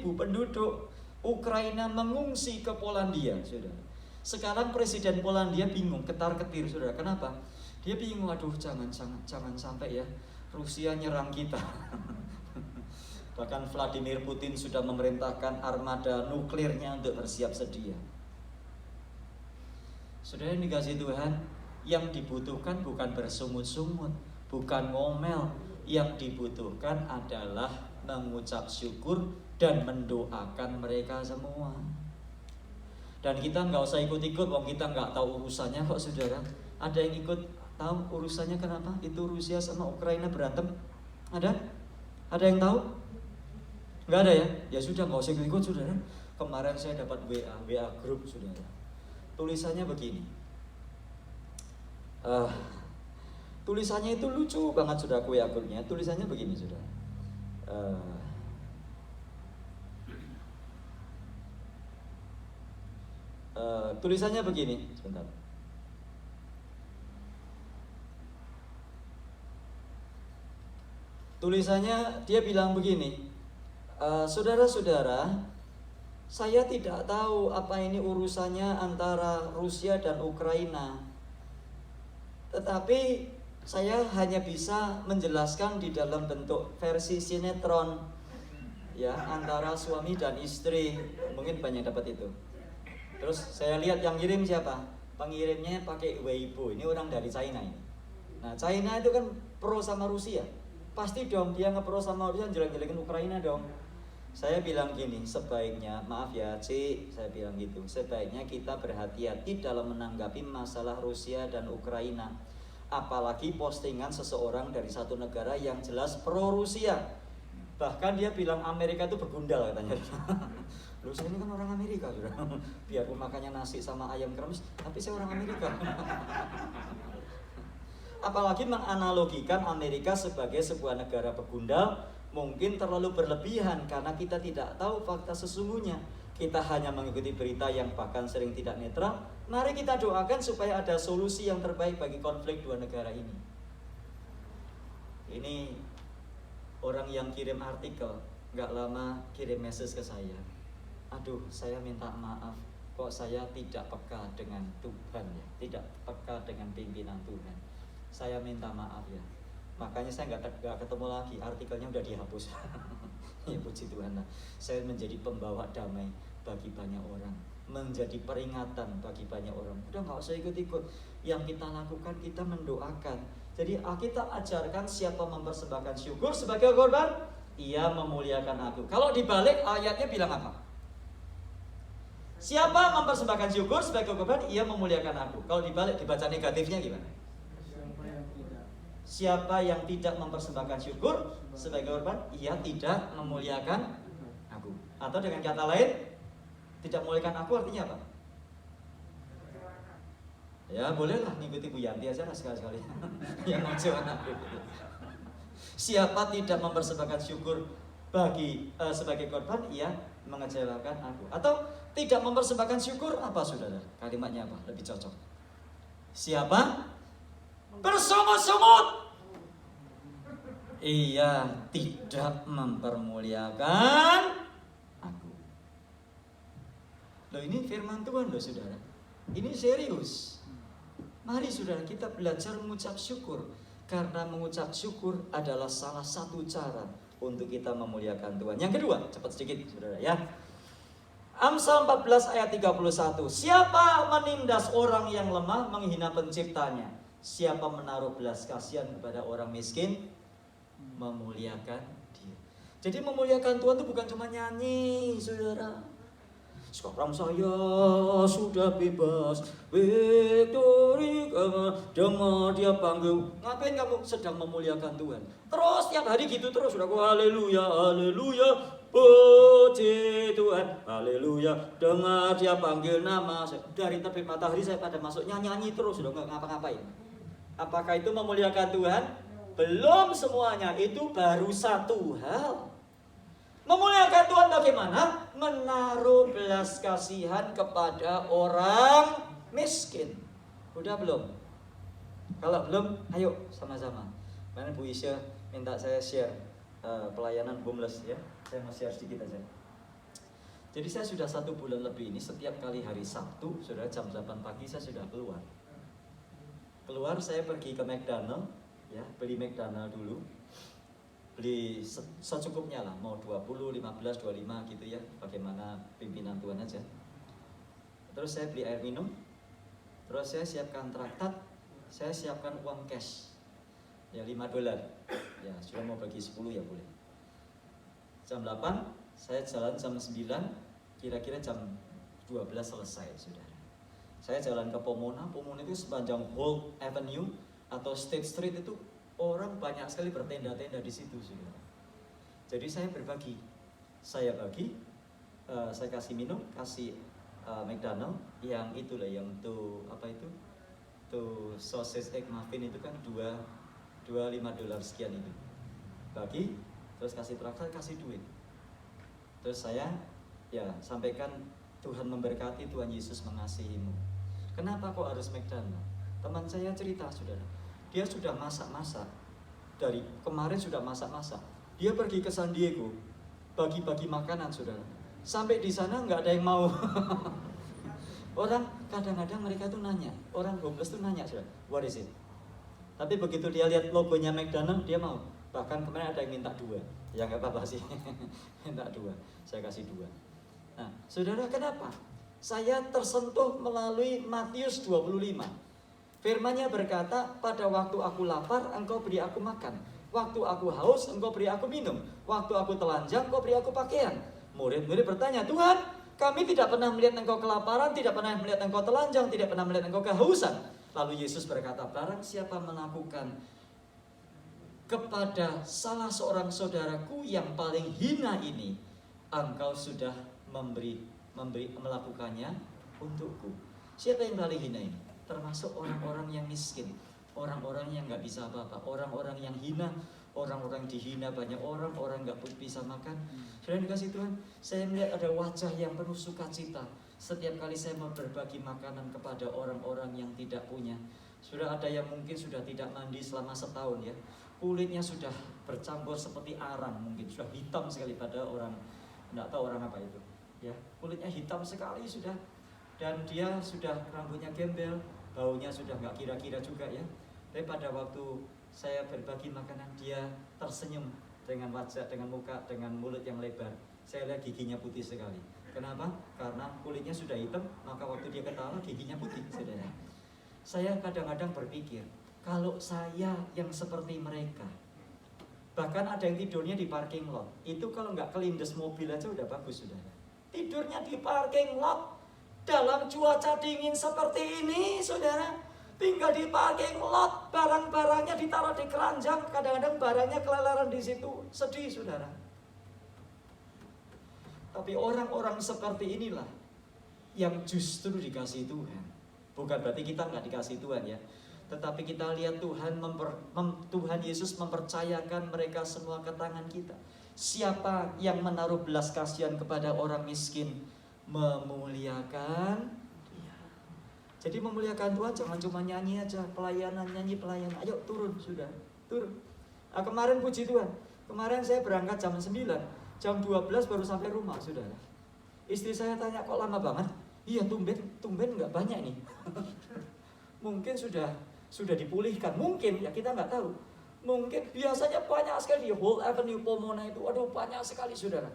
[SPEAKER 4] penduduk Ukraina mengungsi ke Polandia saudara. Sekarang Presiden Polandia bingung, ketar-ketir saudara. Kenapa? Dia bingung, aduh jangan sampai ya Rusia nyerang kita. Bahkan Vladimir Putin sudah memerintahkan armada nuklirnya untuk bersiap sedia. Saudara yang dikasih Tuhan, yang dibutuhkan bukan bersungut-sungut, bukan ngomel. Yang dibutuhkan adalah mengucap syukur dan mendoakan mereka semua. Dan kita nggak usah ikut-ikut, wong kita nggak tahu urusannya kok saudara. Ada yang ikut tahu urusannya kenapa? Itu Rusia sama Ukraina berantem. Ada? Ada yang tahu? Nggak ada ya? Ya sudah, nggak usah ikut-ikut saudara. Kemarin saya dapat WA grup saudara. Tulisannya begini. Tulisannya itu lucu banget saudara, WA grupnya. Tulisannya begini saudara. Tulisannya begini, sebentar. Tulisannya dia bilang begini, saudara-saudara, saya tidak tahu apa ini urusannya antara Rusia dan Ukraina. Tetapi saya hanya bisa menjelaskan di dalam bentuk versi sinetron ya, antara suami dan istri. Mungkin banyak dapat itu. Terus saya lihat yang ngirim siapa? Pengirimnya pakai Weibo. Ini orang dari China ini. Nah, China itu kan pro sama Rusia. Pasti dong dia nge-pro sama Rusia, jelek-jelekin Ukraina dong. Saya bilang gini, sebaiknya, maaf ya Ci, saya bilang gitu, sebaiknya kita berhati-hati dalam menanggapi masalah Rusia dan Ukraina. Apalagi postingan seseorang dari satu negara yang jelas pro Rusia. Bahkan dia bilang Amerika itu bergundal katanya. Loh, saya ini kan orang Amerika sudah. Biarpun makannya nasi sama ayam kremes, tapi saya orang Amerika. Apalagi menganalogikan Amerika sebagai sebuah negara begundal mungkin terlalu berlebihan karena kita tidak tahu fakta sesungguhnya. Kita hanya mengikuti berita yang bahkan sering tidak netral. Mari kita doakan supaya ada solusi yang terbaik bagi konflik dua negara ini. Ini orang yang kirim artikel, gak lama kirim message ke saya. Aduh, saya minta maaf, kok saya tidak peka dengan Tuhan ya, tidak peka dengan pimpinan Tuhan. Saya minta maaf ya. Makanya saya nggak ketemu lagi, artikelnya udah dihapus. Ya puji Tuhan lah. Saya menjadi pembawa damai bagi banyak orang, menjadi peringatan bagi banyak orang. Udah nggak usah ikut-ikut. Yang kita lakukan, kita mendoakan. Jadi kita ajarkan siapa mempersembahkan syukur sebagai korban, ia memuliakan aku. Kalau dibalik ayatnya bilang apa? Siapa mempersembahkan syukur sebagai korban, ia memuliakan aku. Kalau dibalik dibaca negatifnya gimana? Siapa yang tidak mempersembahkan syukur sebagai korban, ia tidak memuliakan aku. Atau dengan kata lain, tidak memuliakan aku artinya apa? Ya bolehlah ngikuti Bu Yanti aja sekali-sekali. Yang ngecewakan aku. Siapa tidak mempersembahkan syukur bagi sebagai korban, ia mengecewakan aku. Atau tidak mempersembahkan syukur apa saudara? Kalimatnya apa? Lebih cocok. Siapa bersungut-sungut, ia tidak mempermuliakan aku. Loh, ini firman Tuhan loh saudara. Ini serius. Mari saudara kita belajar mengucap syukur. Karena mengucap syukur adalah salah satu cara untuk kita memuliakan Tuhan. Yang kedua, cepat sedikit saudara ya. Amsal 14 ayat 31. Siapa menindas orang yang lemah menghina penciptanya? Siapa menaruh belas kasihan kepada orang miskin, memuliakan dia. Jadi memuliakan Tuhan itu bukan cuma nyanyi, saudara. Sekarang saya sudah bebas, victory, dengar dia panggil. Ngapain kamu sedang memuliakan Tuhan? Terus tiap hari gitu terus, sudah haleluya, haleluya, puji Tuhan, haleluya. Dengar dia panggil nama. Dari terbit matahari saya pada masuk nyanyi terus, sudah nggak ngapa-ngapain. Apakah itu memuliakan Tuhan? Belum semuanya, itu baru satu hal. Memuliakan Tuhan bagaimana? Menaruh belas kasihan kepada orang miskin. Udah belum? Kalau belum, ayo sama-sama. Mana Bu Isya minta saya share pelayanan homeless ya. Saya mau share sedikit aja. Jadi saya sudah 1 bulan lebih ini setiap kali hari Sabtu, sudah jam 8 pagi saya sudah keluar. Keluar saya pergi ke McDonald, ya beli McDonald dulu. Beli secukupnya lah, mau 20, 15, 25 gitu ya, bagaimana pimpinan Tuhan aja. Terus saya beli air minum, terus saya siapkan traktat, saya siapkan uang cash, ya $5, ya sudah mau bagi 10 ya boleh. Jam 8, saya jalan jam 9, kira-kira jam 12 selesai sudah. Saya jalan ke Pomona itu sepanjang Holt Avenue atau State Street itu orang banyak sekali bertenda-tenda di situ, saudara. Jadi saya berbagi, saya bagi, saya kasih minum, kasih McDonald yang itulah, yang tuh apa itu, tuh sausage egg muffin itu kan $5 sekian itu. Bagi, terus kasih traktat, kasih duit. Terus saya ya sampaikan Tuhan memberkati, Tuhan Yesus mengasihimu. Kenapa kok harus McDonald? Teman saya cerita, saudara. Dia sudah masak-masak, dari kemarin sudah masak-masak. Dia pergi ke San Diego, bagi-bagi makanan, saudara. Sampai di sana nggak ada yang mau. Orang kadang-kadang mereka tuh nanya, orang homeless tuh nanya, saudara, what is it? Tapi begitu dia lihat logonya McDonald, dia mau. Bahkan kemarin ada yang minta 2. Ya nggak apa-apa sih, minta 2, saya kasih 2. Nah, saudara, kenapa? Saya tersentuh melalui Matius 25. Firman-Nya berkata, pada waktu aku lapar, engkau beri aku makan. Waktu aku haus, engkau beri aku minum. Waktu aku telanjang, engkau beri aku pakaian. Murid-murid bertanya, Tuhan, kami tidak pernah melihat engkau kelaparan, tidak pernah melihat engkau telanjang, tidak pernah melihat engkau kehausan. Lalu Yesus berkata, barang siapa melakukan kepada salah seorang saudaraku yang paling hina ini, engkau sudah melakukannya untukku. Siapa yang paling hina ini? Termasuk orang-orang yang miskin, orang-orang yang nggak bisa apa-apa, orang-orang yang hina, orang-orang dihina banyak orang nggak bisa makan. Sudah dikasih Tuhan, saya melihat ada wajah yang penuh sukacita setiap kali saya mau berbagi makanan kepada orang-orang yang tidak punya. Sudah ada yang mungkin sudah tidak mandi selama setahun ya, kulitnya sudah bercampur seperti arang, mungkin sudah hitam sekali pada orang, nggak tahu orang apa itu, ya kulitnya hitam sekali sudah, dan dia sudah rambutnya gembel. Baunya sudah nggak kira-kira juga ya. Tapi pada waktu saya berbagi makanan, dia tersenyum dengan wajah, dengan muka, dengan mulut yang lebar. Saya lihat giginya putih sekali. Kenapa? Karena kulitnya sudah hitam, maka waktu dia ketawa giginya putih, saudara. Saya kadang-kadang berpikir, kalau saya yang seperti mereka, bahkan ada yang tidurnya di parking lot, itu kalau nggak kelindes mobil aja udah bagus, saudara. Tidurnya di parking lot dalam cuaca dingin seperti ini, saudara, tinggal di parking lot, barang-barangnya ditaruh di keranjang, kadang-kadang barangnya kelelaran di situ, sedih, saudara. Tapi orang-orang seperti inilah yang justru dikasih Tuhan. Bukan berarti kita nggak dikasih Tuhan ya, tetapi kita lihat Tuhan Yesus mempercayakan mereka semua ke tangan kita. Siapa yang menaruh belas kasihan kepada orang miskin, memuliakan dia. Jadi memuliakan Tuhan jangan cuma nyanyi aja, pelayanan, ayo turun, sudah turun. Nah, kemarin puji Tuhan, kemarin saya berangkat jam 9, jam 12 baru sampai rumah, saudara. Istri saya tanya, kok lama banget? Iya, tumben nggak banyak nih. Mungkin sudah dipulihkan, mungkin ya, kita nggak tahu. Mungkin biasanya banyak sekali di Holt Avenue Pomona itu, aduh banyak sekali, saudara.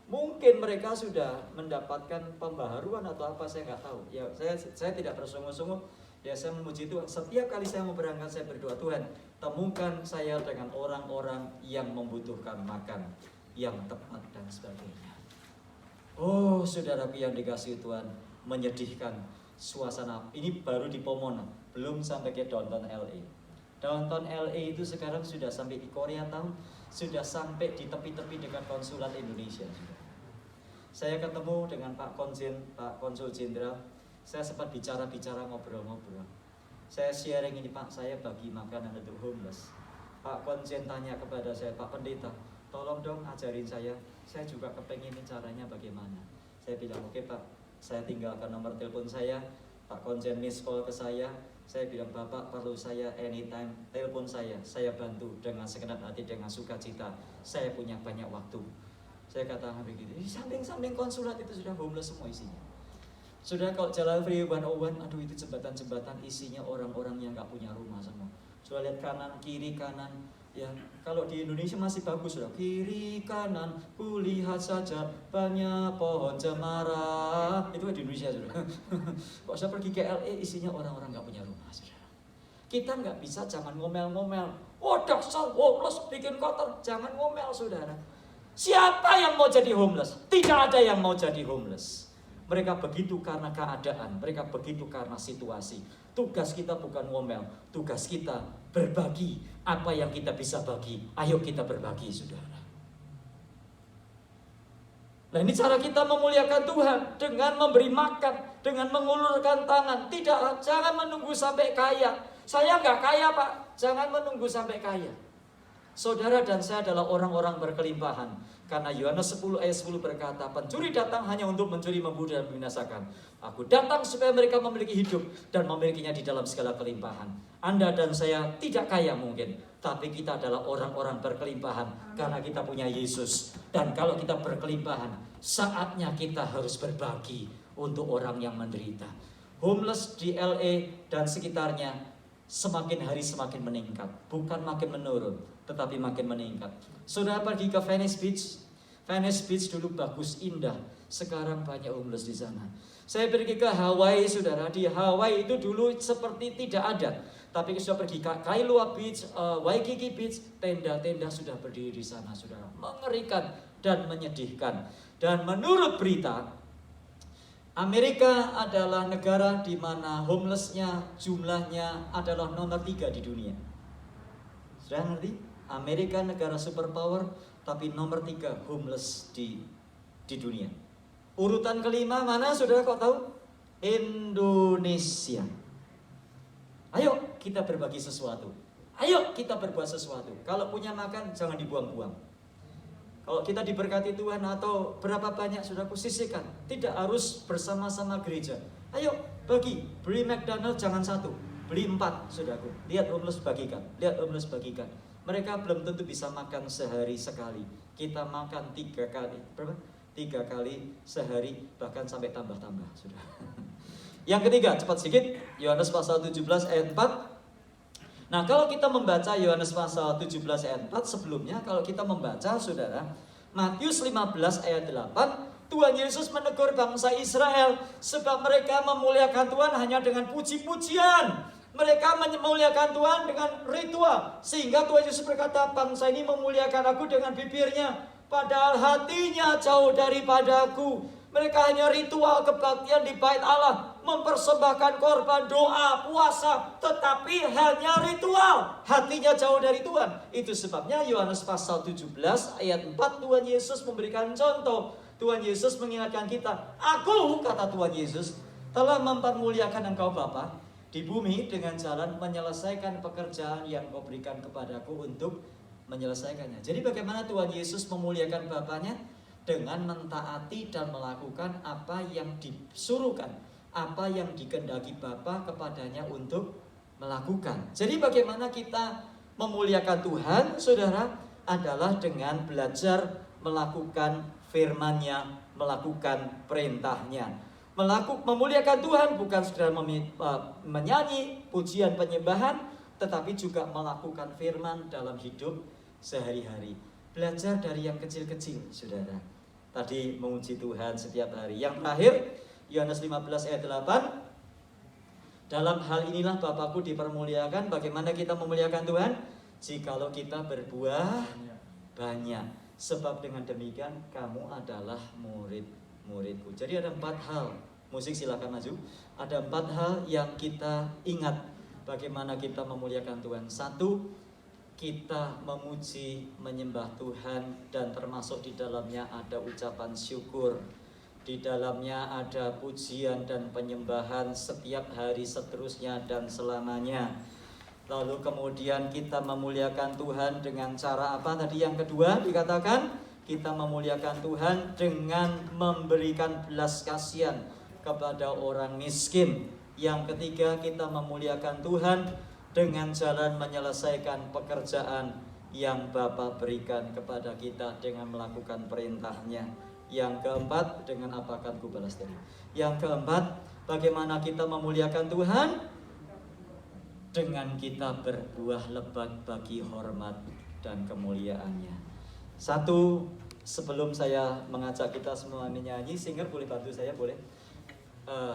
[SPEAKER 4] Mungkin mereka sudah mendapatkan pembaharuan atau apa, saya nggak tahu. Ya, saya tidak bersungguh-sungguh. Saya memuji Tuhan. Setiap kali saya mau berangkat, saya berdoa, Tuhan, temukan saya dengan orang-orang yang membutuhkan makan yang tepat dan sebagainya. Oh, saudaraku yang dikasihi Tuhan, menyedihkan suasana. Ini baru di Pomona, belum sampai ke downtown LA. Downtown LA itu sekarang sudah sampai di Koreatown, sudah sampai di tepi-tepi dekat konsulat Indonesia. Saya ketemu dengan Pak Konsul Jenderal. Saya sempat bicara-bicara, ngobrol-ngobrol. Saya sharing ini, Pak, saya bagi makanan untuk homeless. Pak Konsen tanya kepada saya, Pak Pendeta, tolong dong ajarin saya juga kepengen caranya bagaimana. Saya bilang, oke Pak, saya tinggalkan nomor telepon saya. Pak Konsen miss call ke saya bilang, Bapak perlu saya anytime, telepon saya bantu dengan segenap hati, dengan sukacita. Saya punya banyak waktu. Saya katakan begitu, di samping konsulat itu sudah homeless semua isinya. Sudah kalau jalan Freeway 101, aduh itu jembatan-jembatan isinya orang-orang yang gak punya rumah semua. Sudah lihat kanan, kiri, kanan. Ya, kalau di Indonesia masih bagus sudah. Kiri, kanan, kulihat saja banyak pohon cemara. Itu di Indonesia sudah. Kok saya pergi ke LA isinya orang-orang gak punya rumah sudah. Kita gak bisa jangan ngomel-ngomel. Oh dasar homeless bikin kotor. Jangan ngomel saudara. Siapa yang mau jadi homeless? Tidak ada yang mau jadi homeless. Mereka begitu karena keadaan, mereka begitu karena situasi. Tugas kita bukan ngomel, tugas kita berbagi apa yang kita bisa bagi. Ayo kita berbagi, saudara. Nah ini cara kita memuliakan Tuhan, dengan memberi makan, dengan mengulurkan tangan. Tidak, jangan menunggu sampai kaya. Saya nggak kaya Pak, jangan menunggu sampai kaya. Saudara dan saya adalah orang-orang berkelimpahan. Karena Yohanes 10 ayat 10 berkata, pencuri datang hanya untuk mencuri, membunuh, dan membinasakan. Aku datang supaya mereka memiliki hidup dan memilikinya di dalam segala kelimpahan. Anda dan saya tidak kaya mungkin, tapi kita adalah orang-orang berkelimpahan karena kita punya Yesus. Dan kalau kita berkelimpahan, saatnya kita harus berbagi untuk orang yang menderita. Homeless di LA dan sekitarnya semakin hari semakin meningkat, bukan makin menurun, tetapi makin meningkat. Saudara pergi ke Venice Beach dulu bagus, indah. Sekarang banyak homeless di sana. Saya pergi ke Hawaii, saudara. Di Hawaii itu dulu seperti tidak ada. Tapi sudah pergi ke Kailua Beach, Waikiki Beach, tenda-tenda sudah berdiri di sana, saudara. Mengerikan dan menyedihkan. Dan menurut berita, Amerika adalah negara di mana homelessnya jumlahnya adalah nomor 3 di dunia. Sudah ngerti? Amerika negara superpower, tapi nomor 3 homeless di dunia. Urutan kelima mana saudara kok tahu? Indonesia. Ayo kita berbagi sesuatu. Ayo kita berbuat sesuatu. Kalau punya makan jangan dibuang-buang. Kalau kita diberkati Tuhan atau berapa banyak saudaraku sisihkan. Tidak harus bersama-sama gereja. Ayo bagi, beli McDonald jangan 1, beli 4 saudaraku. Lihat homeless bagikan, lihat homeless bagikan. Mereka belum tentu bisa makan sehari sekali. Kita makan 3 kali. Berapa? 3 kali sehari, bahkan sampai tambah-tambah. Sudah. Yang ketiga, cepat sedikit. Yohanes pasal 17 ayat 4. Nah, kalau kita membaca Yohanes pasal 17 ayat 4 sebelumnya, kalau kita membaca, saudara, Matius 15 ayat 8, Tuhan Yesus menegur bangsa Israel sebab mereka memuliakan Tuhan hanya dengan puji-pujian. Mereka memuliakan Tuhan dengan ritual. Sehingga Tuhan Yesus berkata, bangsa ini memuliakan aku dengan bibirnya, padahal hatinya jauh daripadaku. Mereka hanya ritual kebaktian di bait Allah, mempersembahkan korban, doa, puasa, tetapi hanya ritual. Hatinya jauh dari Tuhan. Itu sebabnya Yohanes pasal 17 ayat 4 Tuhan Yesus memberikan contoh. Tuhan Yesus mengingatkan kita, aku, kata Tuhan Yesus, telah mempermuliakan engkau Bapa di bumi dengan jalan menyelesaikan pekerjaan yang kau berikan kepadaku untuk menyelesaikannya. Jadi bagaimana Tuhan Yesus memuliakan Bapaknya? Dengan mentaati dan melakukan apa yang disuruhkan, apa yang dikehendaki Bapa kepadanya untuk melakukan. Jadi bagaimana kita memuliakan Tuhan, saudara, adalah dengan belajar melakukan firman-Nya, melakukan perintahnya. Memuliakan Tuhan bukan sekedar menyanyi pujian penyembahan, tetapi juga melakukan firman dalam hidup sehari-hari. Belajar dari yang kecil-kecil, saudara. Tadi memuji Tuhan setiap hari. Yang terakhir, Yohanes 15 ayat 8. Dalam hal inilah Bapakku dipermuliakan. Bagaimana kita memuliakan Tuhan? Jikalau kita berbuah banyak. Sebab dengan demikian kamu adalah murid-muridku. Jadi ada 4 hal. Musik silakan maju. Ada 4 hal yang kita ingat bagaimana kita memuliakan Tuhan. 1, kita memuji, menyembah Tuhan, dan termasuk di dalamnya ada ucapan syukur. Di dalamnya ada pujian dan penyembahan setiap hari seterusnya dan selamanya. Lalu kemudian kita memuliakan Tuhan dengan cara apa? Tadi yang kedua dikatakan kita memuliakan Tuhan dengan memberikan belas kasihan kepada orang miskin. Yang ketiga kita memuliakan Tuhan dengan jalan menyelesaikan pekerjaan yang Bapa berikan kepada kita dengan melakukan perintahnya. Yang keempat, dengan apa akan ku balas tadi? Yang keempat, bagaimana kita memuliakan Tuhan? Dengan kita berbuah lebat bagi hormat dan kemuliaannya. 1, sebelum saya mengajak kita semua menyanyi, singer boleh bantu saya, boleh?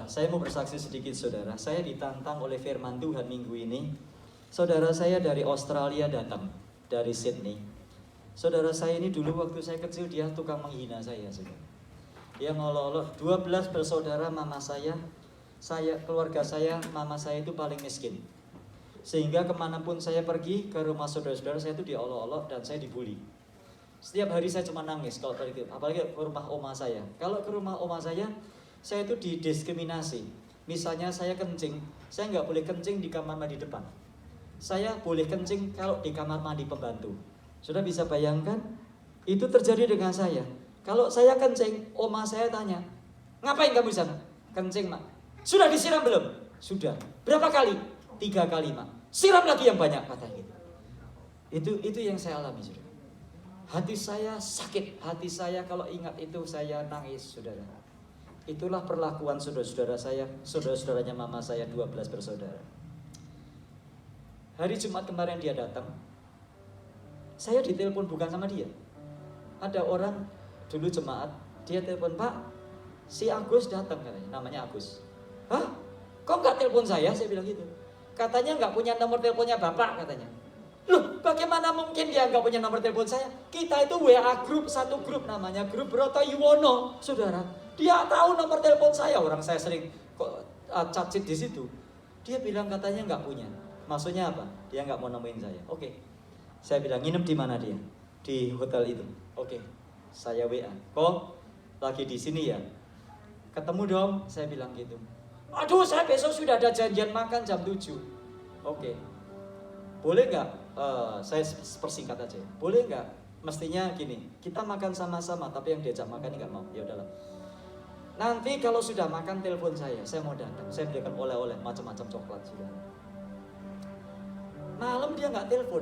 [SPEAKER 4] Saya mau bersaksi sedikit saudara. Saya ditantang oleh firman Tuhan minggu ini. Saudara saya dari Australia datang, dari Sydney. Saudara saya ini dulu waktu saya kecil dia tukang menghina saya, saudara. Dia ngolok-olok. 12 bersaudara mama saya, keluarga saya, mama saya itu paling miskin. Sehingga kemanapun saya pergi ke rumah saudara-saudara saya itu diolok-olok dan saya dibully. Setiap hari saya cuma nangis kalau pergi, apalagi ke rumah oma saya. Kalau ke rumah oma saya itu didiskriminasi. Misalnya saya kencing, saya nggak boleh kencing di kamar mandi depan. Saya boleh kencing kalau di kamar mandi pembantu. Sudah bisa bayangkan? Itu terjadi dengan saya. Kalau saya kencing, oma saya tanya, ngapain kamu di sana? Kencing, Mak. Sudah disiram belum? Sudah. Berapa kali? 3 kali, Mak. Siram lagi yang banyak, katanya gitu. Itu yang saya alami, saudara. Hati saya sakit. Hati saya kalau ingat itu saya nangis, saudara. Itulah perlakuan saudara-saudara saya, saudara-saudaranya mama saya, 12 bersaudara. Hari Jumat kemarin dia datang. Saya ditelepon bukan sama dia. Ada orang dulu jemaat, dia telepon, Pak, si Agus datang katanya, namanya Agus. Hah? Kok nggak telepon saya? Saya bilang gitu. Katanya nggak punya nomor teleponnya Bapak katanya. Loh, bagaimana mungkin dia nggak punya nomor telepon saya? Kita itu WA grup, satu grup namanya grup Broto Yuwono, saudara. Dia tahu nomor telepon saya, orang saya sering chat di situ. Dia bilang katanya nggak punya. Maksudnya apa? Dia nggak mau nemuin saya. Oke. Saya bilang, nginep di mana dia? Di hotel itu. Oke. Saya WA. Kok lagi di sini ya? Ketemu dong, saya bilang gitu. Aduh, saya besok sudah ada janjian makan jam 7. Oke. Boleh nggak? Saya persingkat aja. Boleh nggak? Mestinya gini, kita makan sama-sama, tapi yang diajak makan nggak mau. Ya udahlah. Nanti kalau sudah makan telepon saya mau datang. Saya belikan oleh-oleh macam-macam coklat sudah. Malam dia nggak telepon.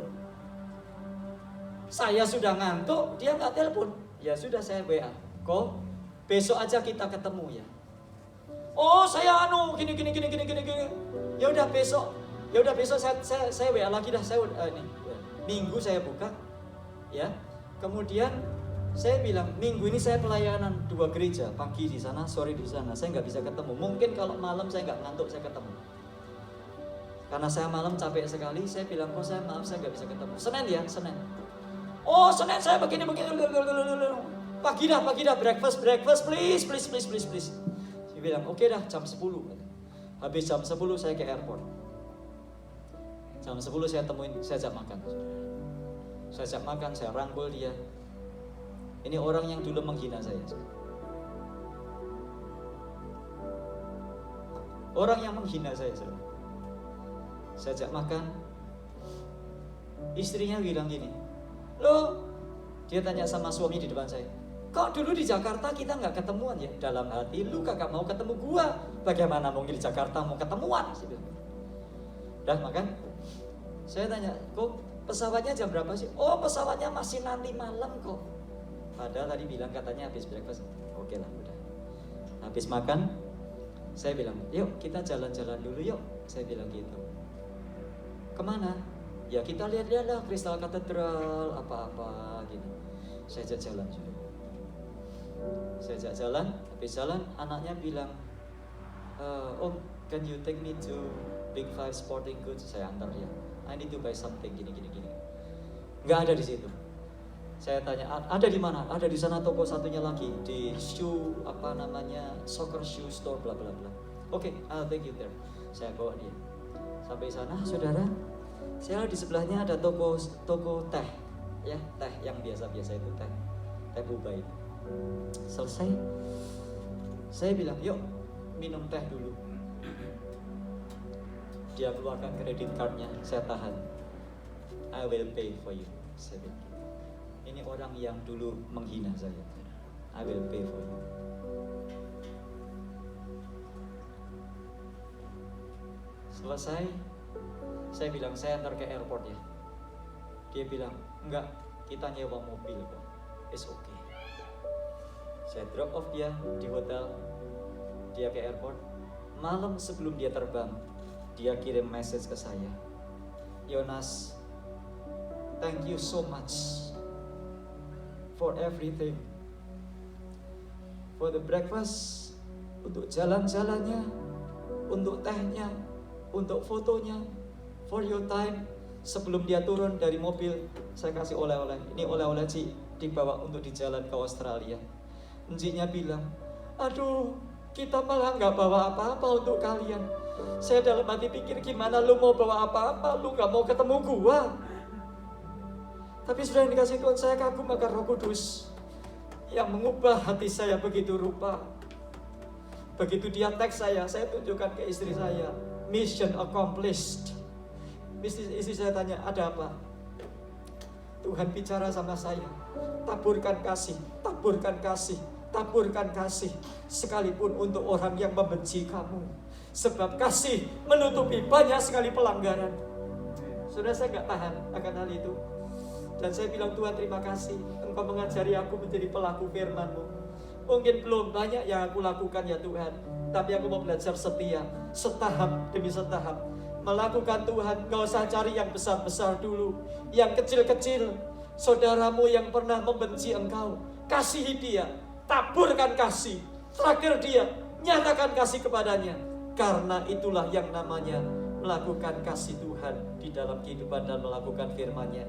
[SPEAKER 4] Saya sudah ngantuk, dia nggak telepon. Ya sudah saya WA. Kok besok aja kita ketemu ya. Oh saya gini. Ya udah besok saya WA lagi dah. Saya ini Minggu saya buka, ya. Kemudian saya bilang minggu ini saya pelayanan 2 gereja, pagi di sana, sore di sana. Saya nggak bisa ketemu. Mungkin kalau malam saya nggak ngantuk saya ketemu. Karena saya malam capek sekali, saya bilang kok saya maaf saya nggak bisa ketemu. Senin. Oh Senin saya begini. Pagi dah breakfast please. Saya bilang oke dah jam 10. Habis jam 10 saya ke airport. Jam 10 saya temuin, saya ajak makan. Saya rangkul dia. Ini orang yang dulu menghina saya. Orang yang menghina saya. Saya ajak makan. Istrinya bilang gini, loh, dia tanya sama suami di depan saya, kok dulu di Jakarta kita nggak ketemuan ya? Dalam hati, lu kagak mau ketemu gua, bagaimana mungkin di Jakarta mau ketemuan? Udah makan? Saya tanya, kok pesawatnya jam berapa sih? Oh pesawatnya masih nanti malam kok. Padahal tadi bilang katanya habis breakfast. Oke lah udah. Habis makan, saya bilang, yuk kita jalan-jalan dulu yuk. Saya bilang gitu. Kemana? Ya kita lihat-lihat lah Kristal Katedral apa-apa gitu. Saya ajak jalan sudah. Saya ajak jalan, habis jalan anaknya bilang, Om can you take me to Big Five Sporting Goods? Saya antar dia. I need to buy something gini. Nggak ada di situ. Saya tanya, ada di mana? Ada di sana toko satunya lagi di soccer shoe store bla bla bla. Oke, I'll take you there. Saya bawa dia. Sampai sana, saudara, saya di sebelahnya ada toko teh, ya teh yang biasa itu teh boba itu. Selesai, saya bilang, yuk minum teh dulu. Dia keluarkan kredit cardnya, saya tahan. I will pay for you. Saya bilang, ini orang yang dulu menghina saya. I will pay for you. Selesai, saya bilang, saya antar ke airport ya. Dia bilang, enggak, kita nyewa mobil kok. It's okay. Saya drop off dia di hotel, dia ke airport. Malam sebelum dia terbang, dia kirim message ke saya. Yonas, thank you so much for everything. For the breakfast, untuk jalan-jalannya, untuk tehnya, untuk fotonya, for your time. Sebelum dia turun dari mobil, saya kasih oleh-oleh. Ini oleh-oleh Ci, dibawa untuk di jalan ke Australia. Encinya bilang, aduh, kita malah nggak bawa apa-apa untuk kalian. Saya dalam hati pikir, gimana lu mau bawa apa-apa? Lu nggak mau ketemu gua. Tapi sudah yang dikasih Tuhan, saya kagum akan Roh Kudus yang mengubah hati saya begitu rupa. Begitu dia teks saya tunjukkan ke istri saya, mission accomplished. Istri saya tanya, ada apa? Tuhan bicara sama saya, taburkan kasih, taburkan kasih, taburkan kasih, sekalipun untuk orang yang membenci kamu. Sebab kasih menutupi banyak sekali pelanggaran. Sudah saya gak tahan akan hal itu. Dan saya bilang, Tuhan terima kasih, Engkau mengajari aku menjadi pelaku firman-Mu. Mungkin belum banyak yang aku lakukan ya Tuhan, tapi aku mau belajar setia, setahap demi setahap. Melakukan Tuhan, gak usah cari yang besar-besar dulu. Yang kecil-kecil, saudaramu yang pernah membenci engkau, kasihi dia, taburkan kasih, traktir dia, nyatakan kasih kepadanya. Karena itulah yang namanya melakukan kasih Tuhan di dalam kehidupan dan melakukan firman-Nya.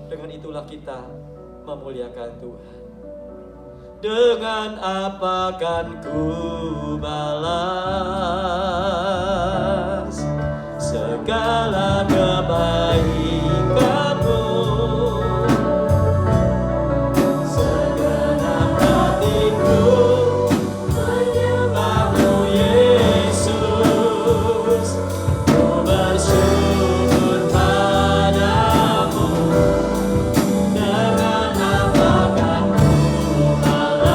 [SPEAKER 4] Dengan itulah kita memuliakan Tuhan. Dengan apa kan ku balas segala kebaikanmu, segenap hatiku menyembahmu Yesus, ku bersyukur padamu. Dengan apa kan ku balas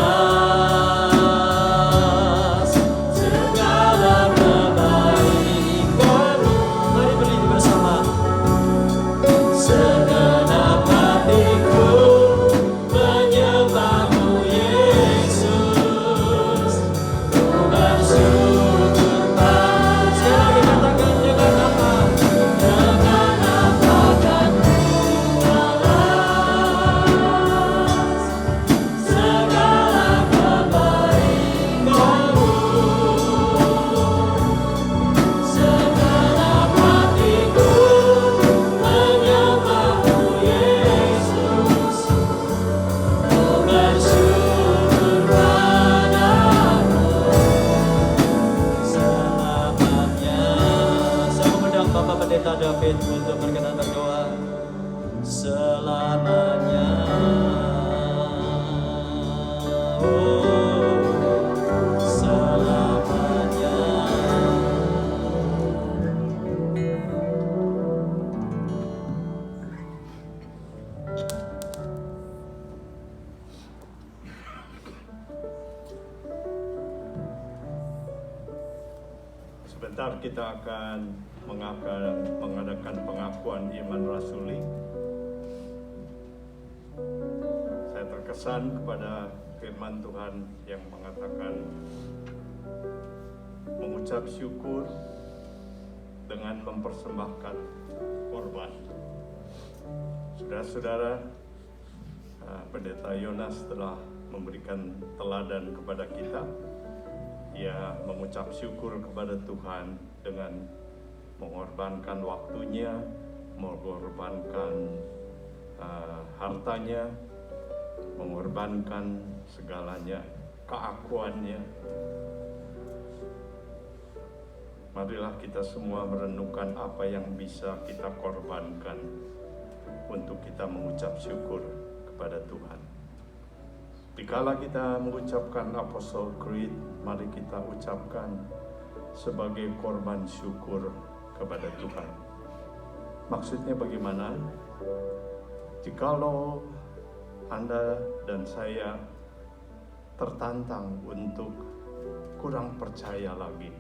[SPEAKER 4] segala kebaikanmu. Mari berdiri bersama. Segenap hatiku menyembahmu Yesus, ku bersyukur padamu. Sekali lagi katakan, dengan apa kan ku balas segala kebaikanmu. Segenap hatiku menyembahmu Yesus, ku bersyukur padamu selamanya. Saya mengundang Bapak Pendeta David untuk berkenan berdoa. Selamanya, oh, selamanya.
[SPEAKER 2] Sebentar kita akan mengadakan pengakuan iman rasuli. Saya terkesan kepada firman Tuhan yang mengatakan mengucap syukur dengan mempersembahkan korban. Saudara-saudara, Pendeta Yonas telah memberikan teladan kepada kita ia mengucap syukur kepada Tuhan dengan mengorbankan waktunya, mengorbankan hartanya, mengorbankan segalanya, keakuannya. Marilah kita semua merenungkan apa yang bisa kita korbankan untuk kita mengucap syukur kepada Tuhan. Dikala kita mengucapkan Apostle Creed, mari kita ucapkan sebagai korban syukur kepada Tuhan. Maksudnya bagaimana? Jikalau Anda dan saya tertantang untuk kurang percaya lagi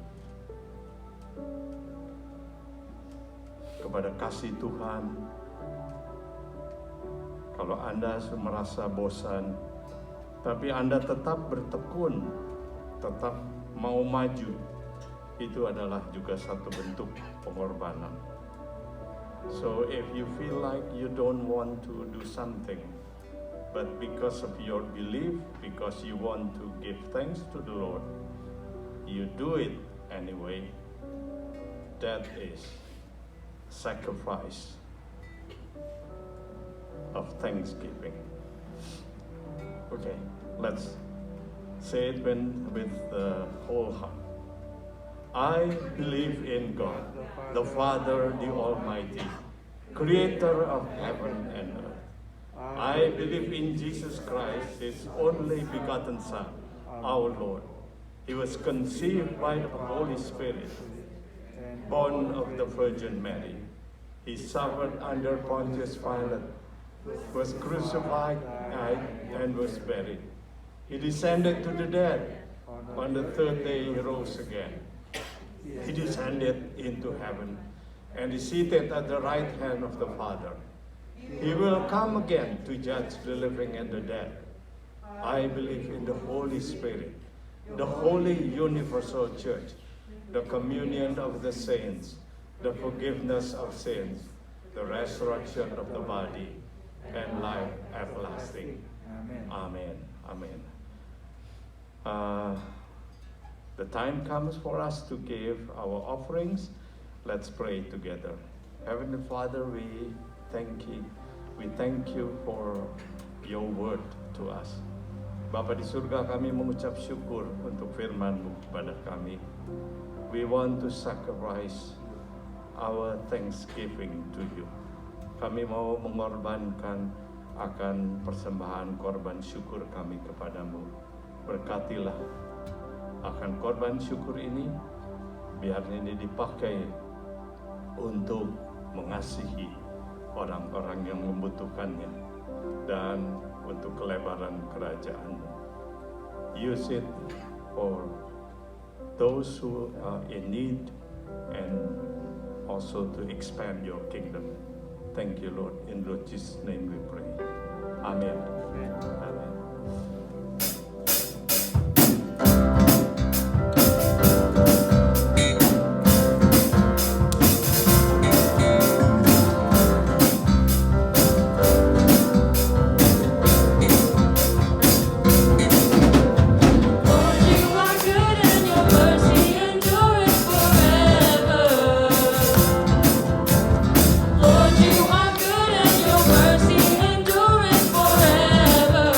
[SPEAKER 2] kepada kasih Tuhan, kalau Anda merasa bosan, tapi Anda tetap bertekun, tetap mau maju, itu adalah juga satu bentuk pengorbanan. So if you feel like you don't want to do something, but because of your belief, because you want to give thanks to the Lord, you do it anyway, that is sacrifice of thanksgiving. Okay, let's say it with the whole heart. I believe in God, the Father, the Almighty, creator of heaven and earth. I believe in Jesus Christ, His only begotten Son, our Lord. He was conceived by the Holy Spirit, born of the Virgin Mary. He suffered under Pontius Pilate, was crucified, died, and was buried. He descended to the dead. On the third day he rose again. He descended into heaven and is seated at the right hand of the Father. He will come again to judge the living and the dead. I believe in the Holy Spirit, the holy universal church, the communion of the saints, the forgiveness of sins, the resurrection of the body, and life everlasting. Amen. Amen. The time comes for us to give our offerings. Let's pray together. Heavenly Father, we thank you for your word to us. Bapa di surga, kami mengucap syukur untuk firman-Mu kepada kami. We want to sacrifice our thanksgiving to you. Kami mau mengorbankan akan persembahan korban syukur kami kepadamu. Berkatilah akan korban syukur ini, biar ini dipakai untuk mengasihi orang-orang yang membutuhkannya dan untuk kelebaran kerajaan-Mu. Use it for those who are in need and also to expand your kingdom. Thank you, Lord. In Lord Jesus' name we pray. Amen. Amen.
[SPEAKER 3] Lord, you are good and your mercy endureth forever.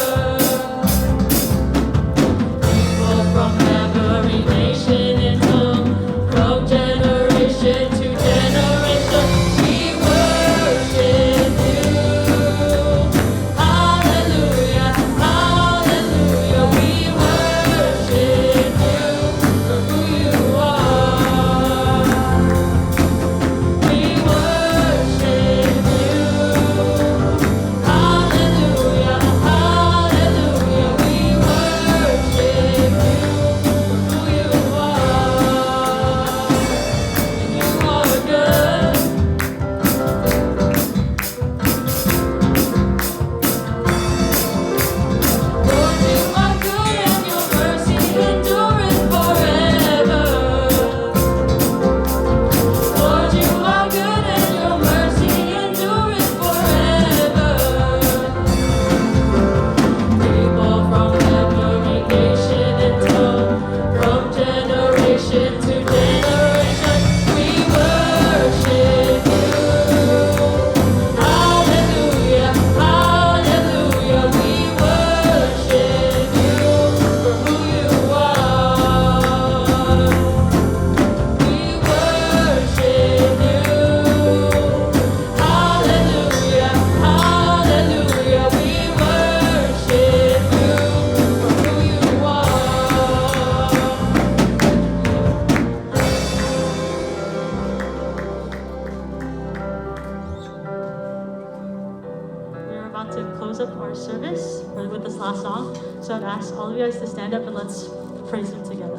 [SPEAKER 3] about to close up our service with this last song. So I'd ask all of you guys to stand up and let's praise Him together.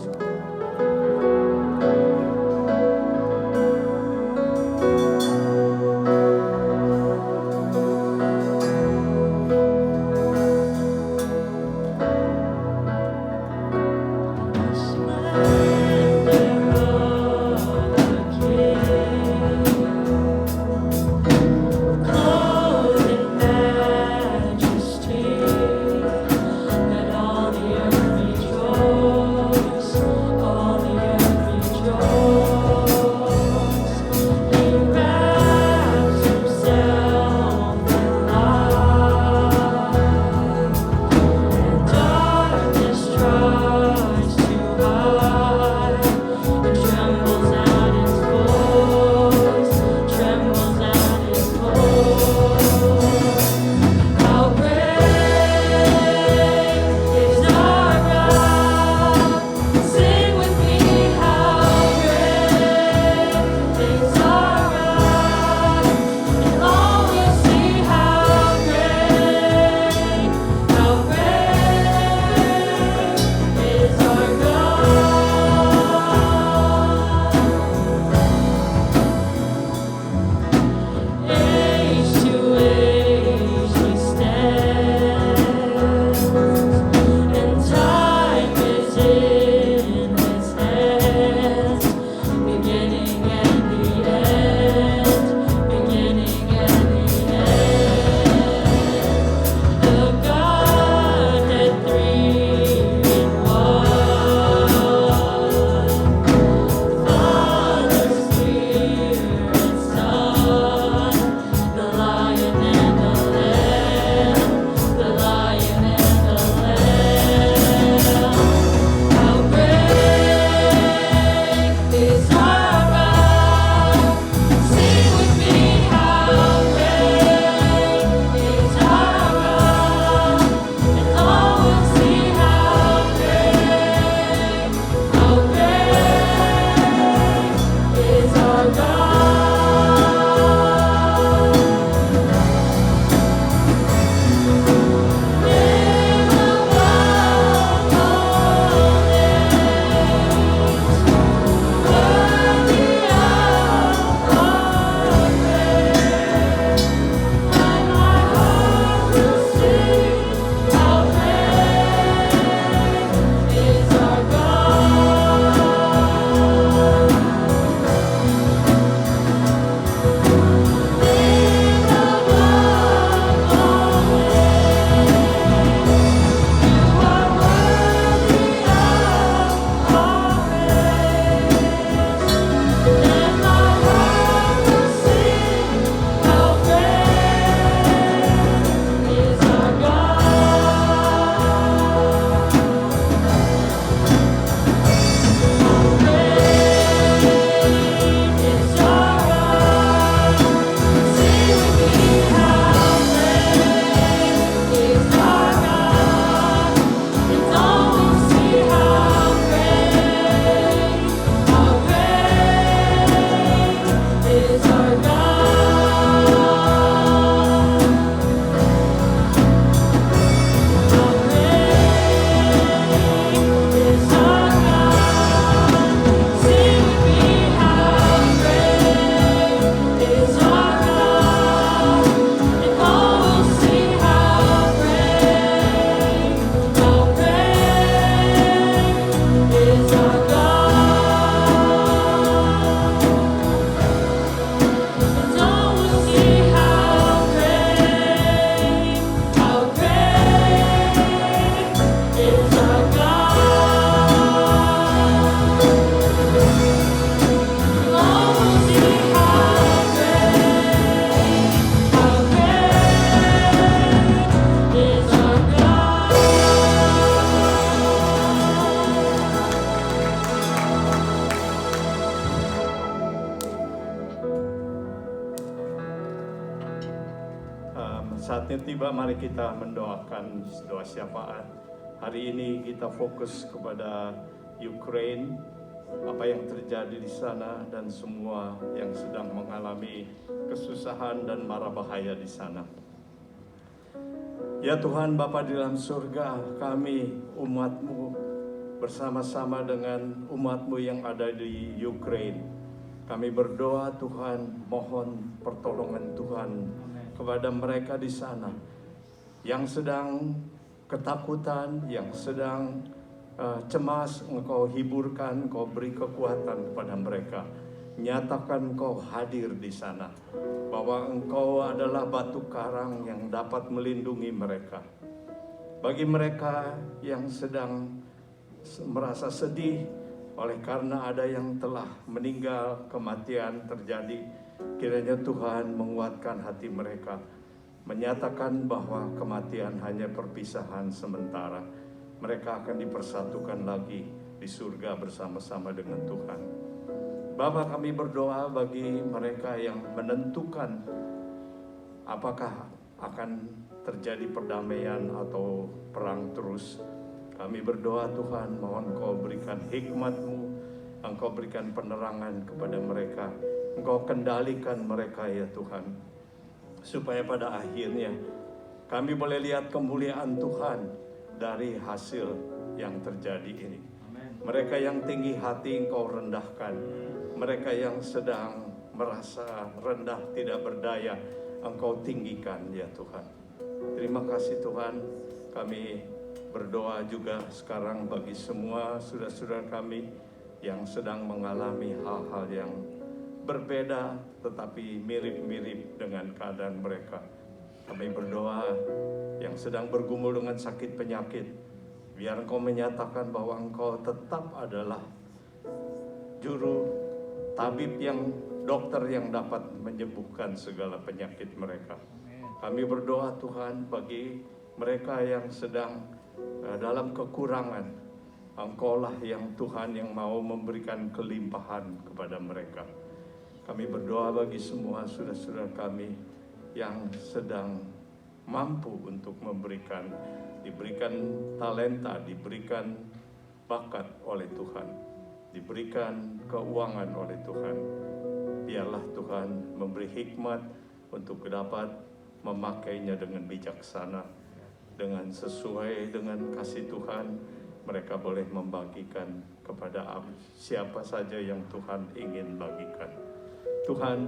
[SPEAKER 5] Let all the earth rejoice.
[SPEAKER 2] Saatnya tiba, mari kita mendoakan doa syafaat. Hari ini kita fokus kepada Ukraine, apa yang terjadi di sana dan semua yang sedang mengalami kesusahan dan mara bahaya di sana. Ya Tuhan Bapa di dalam surga, kami umat-Mu bersama-sama dengan umat-Mu yang ada di Ukraine. Kami berdoa Tuhan, mohon pertolongan Tuhan kepada mereka di sana yang sedang ketakutan, yang sedang cemas. Engkau hiburkan, Engkau beri kekuatan kepada mereka. Nyatakan Engkau hadir di sana, bahwa Engkau adalah batu karang yang dapat melindungi mereka. Bagi mereka yang sedang merasa sedih oleh karena ada yang telah meninggal, kematian terjadi, kiranya Tuhan menguatkan hati mereka, menyatakan bahwa kematian hanya perpisahan sementara. Mereka akan dipersatukan lagi di surga bersama-sama dengan Tuhan. Bapa, kami berdoa bagi mereka yang menentukan apakah akan terjadi perdamaian atau perang terus. Kami berdoa Tuhan, mohon Engkau berikan hikmat-Mu, Engkau berikan penerangan kepada mereka, Engkau kendalikan mereka ya Tuhan, supaya pada akhirnya kami boleh lihat kemuliaan Tuhan dari hasil yang terjadi ini. Mereka yang tinggi hati Engkau rendahkan, mereka yang sedang merasa rendah tidak berdaya Engkau tinggikan ya Tuhan. Terima kasih Tuhan. Kami berdoa juga sekarang bagi semua saudara-saudara kami yang sedang mengalami hal-hal yang berbeda tetapi mirip-mirip dengan keadaan mereka. Kami berdoa yang sedang bergumul dengan sakit penyakit, biar Engkau menyatakan bahwa Engkau tetap adalah juru tabib, yang dokter yang dapat menyembuhkan segala penyakit mereka. Kami berdoa Tuhan bagi mereka yang sedang dalam kekurangan, Engkaulah yang Tuhan yang mau memberikan kelimpahan kepada mereka. Kami berdoa bagi semua saudara-saudara kami yang sedang mampu untuk diberikan talenta, diberikan bakat oleh Tuhan, diberikan keuangan oleh Tuhan. Biarlah Tuhan memberi hikmat untuk dapat memakainya dengan bijaksana, dengan sesuai dengan kasih Tuhan. Mereka boleh membagikan kepada siapa saja yang Tuhan ingin bagikan. Tuhan,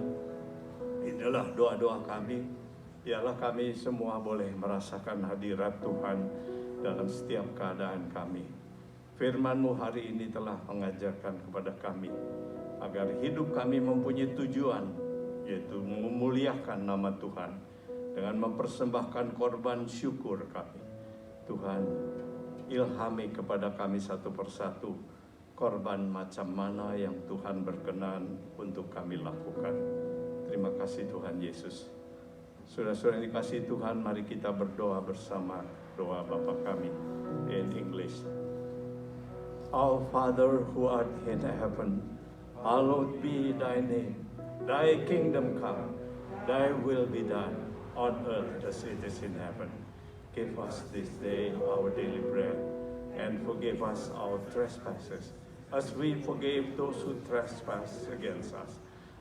[SPEAKER 2] inilah doa-doa kami. Biarlah kami semua boleh merasakan hadirat Tuhan dalam setiap keadaan kami. Firman-Mu hari ini telah mengajarkan kepada kami agar hidup kami mempunyai tujuan, yaitu memuliakan nama Tuhan dengan mempersembahkan korban syukur kami. Tuhan, ilhami kepada kami satu persatu korban macam mana yang Tuhan berkenan untuk kami lakukan. Terima kasih Tuhan Yesus. Saudara-saudara yang dikasihi Tuhan, mari kita berdoa bersama doa Bapa kami in English. Our Father who art in heaven, hallowed be thy name. Thy kingdom come, thy will be done on earth as it is in heaven. Give us this day our daily bread, and forgive us our trespasses, as we forgive those who trespass against us.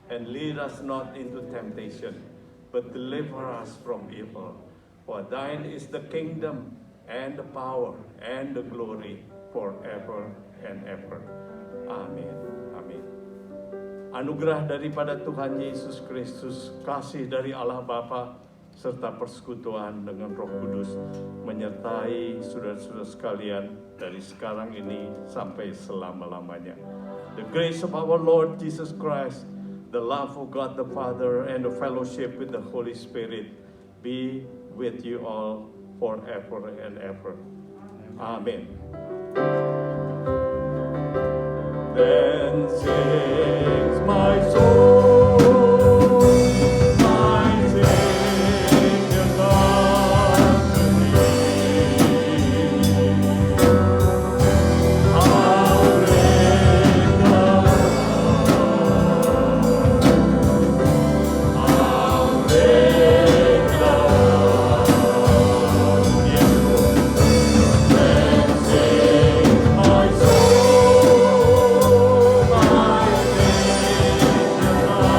[SPEAKER 2] And lead us not into temptation, but deliver us from evil. For thine is the kingdom, and the power, and the glory, forever and ever. Amin. Amin. Anugerah daripada Tuhan Yesus Kristus, kasih dari Allah Bapa, serta persekutuan dengan Roh Kudus menyertai saudara-saudara sekalian dari sekarang ini sampai selama-lamanya. The grace of our Lord Jesus Christ, the love of God the Father, and the fellowship with the Holy Spirit be with you all forever and ever. Amen. Then sings my soul, my Savior God to thee. How great thou art, how great thou art. Then sings my soul, my Savior God.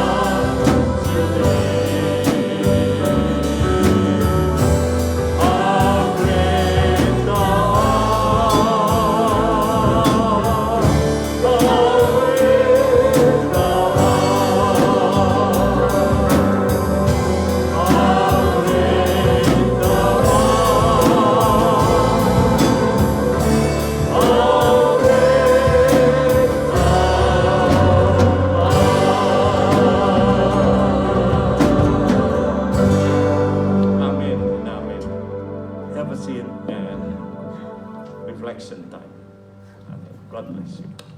[SPEAKER 2] have a seat and reflection time. Amen. God bless you.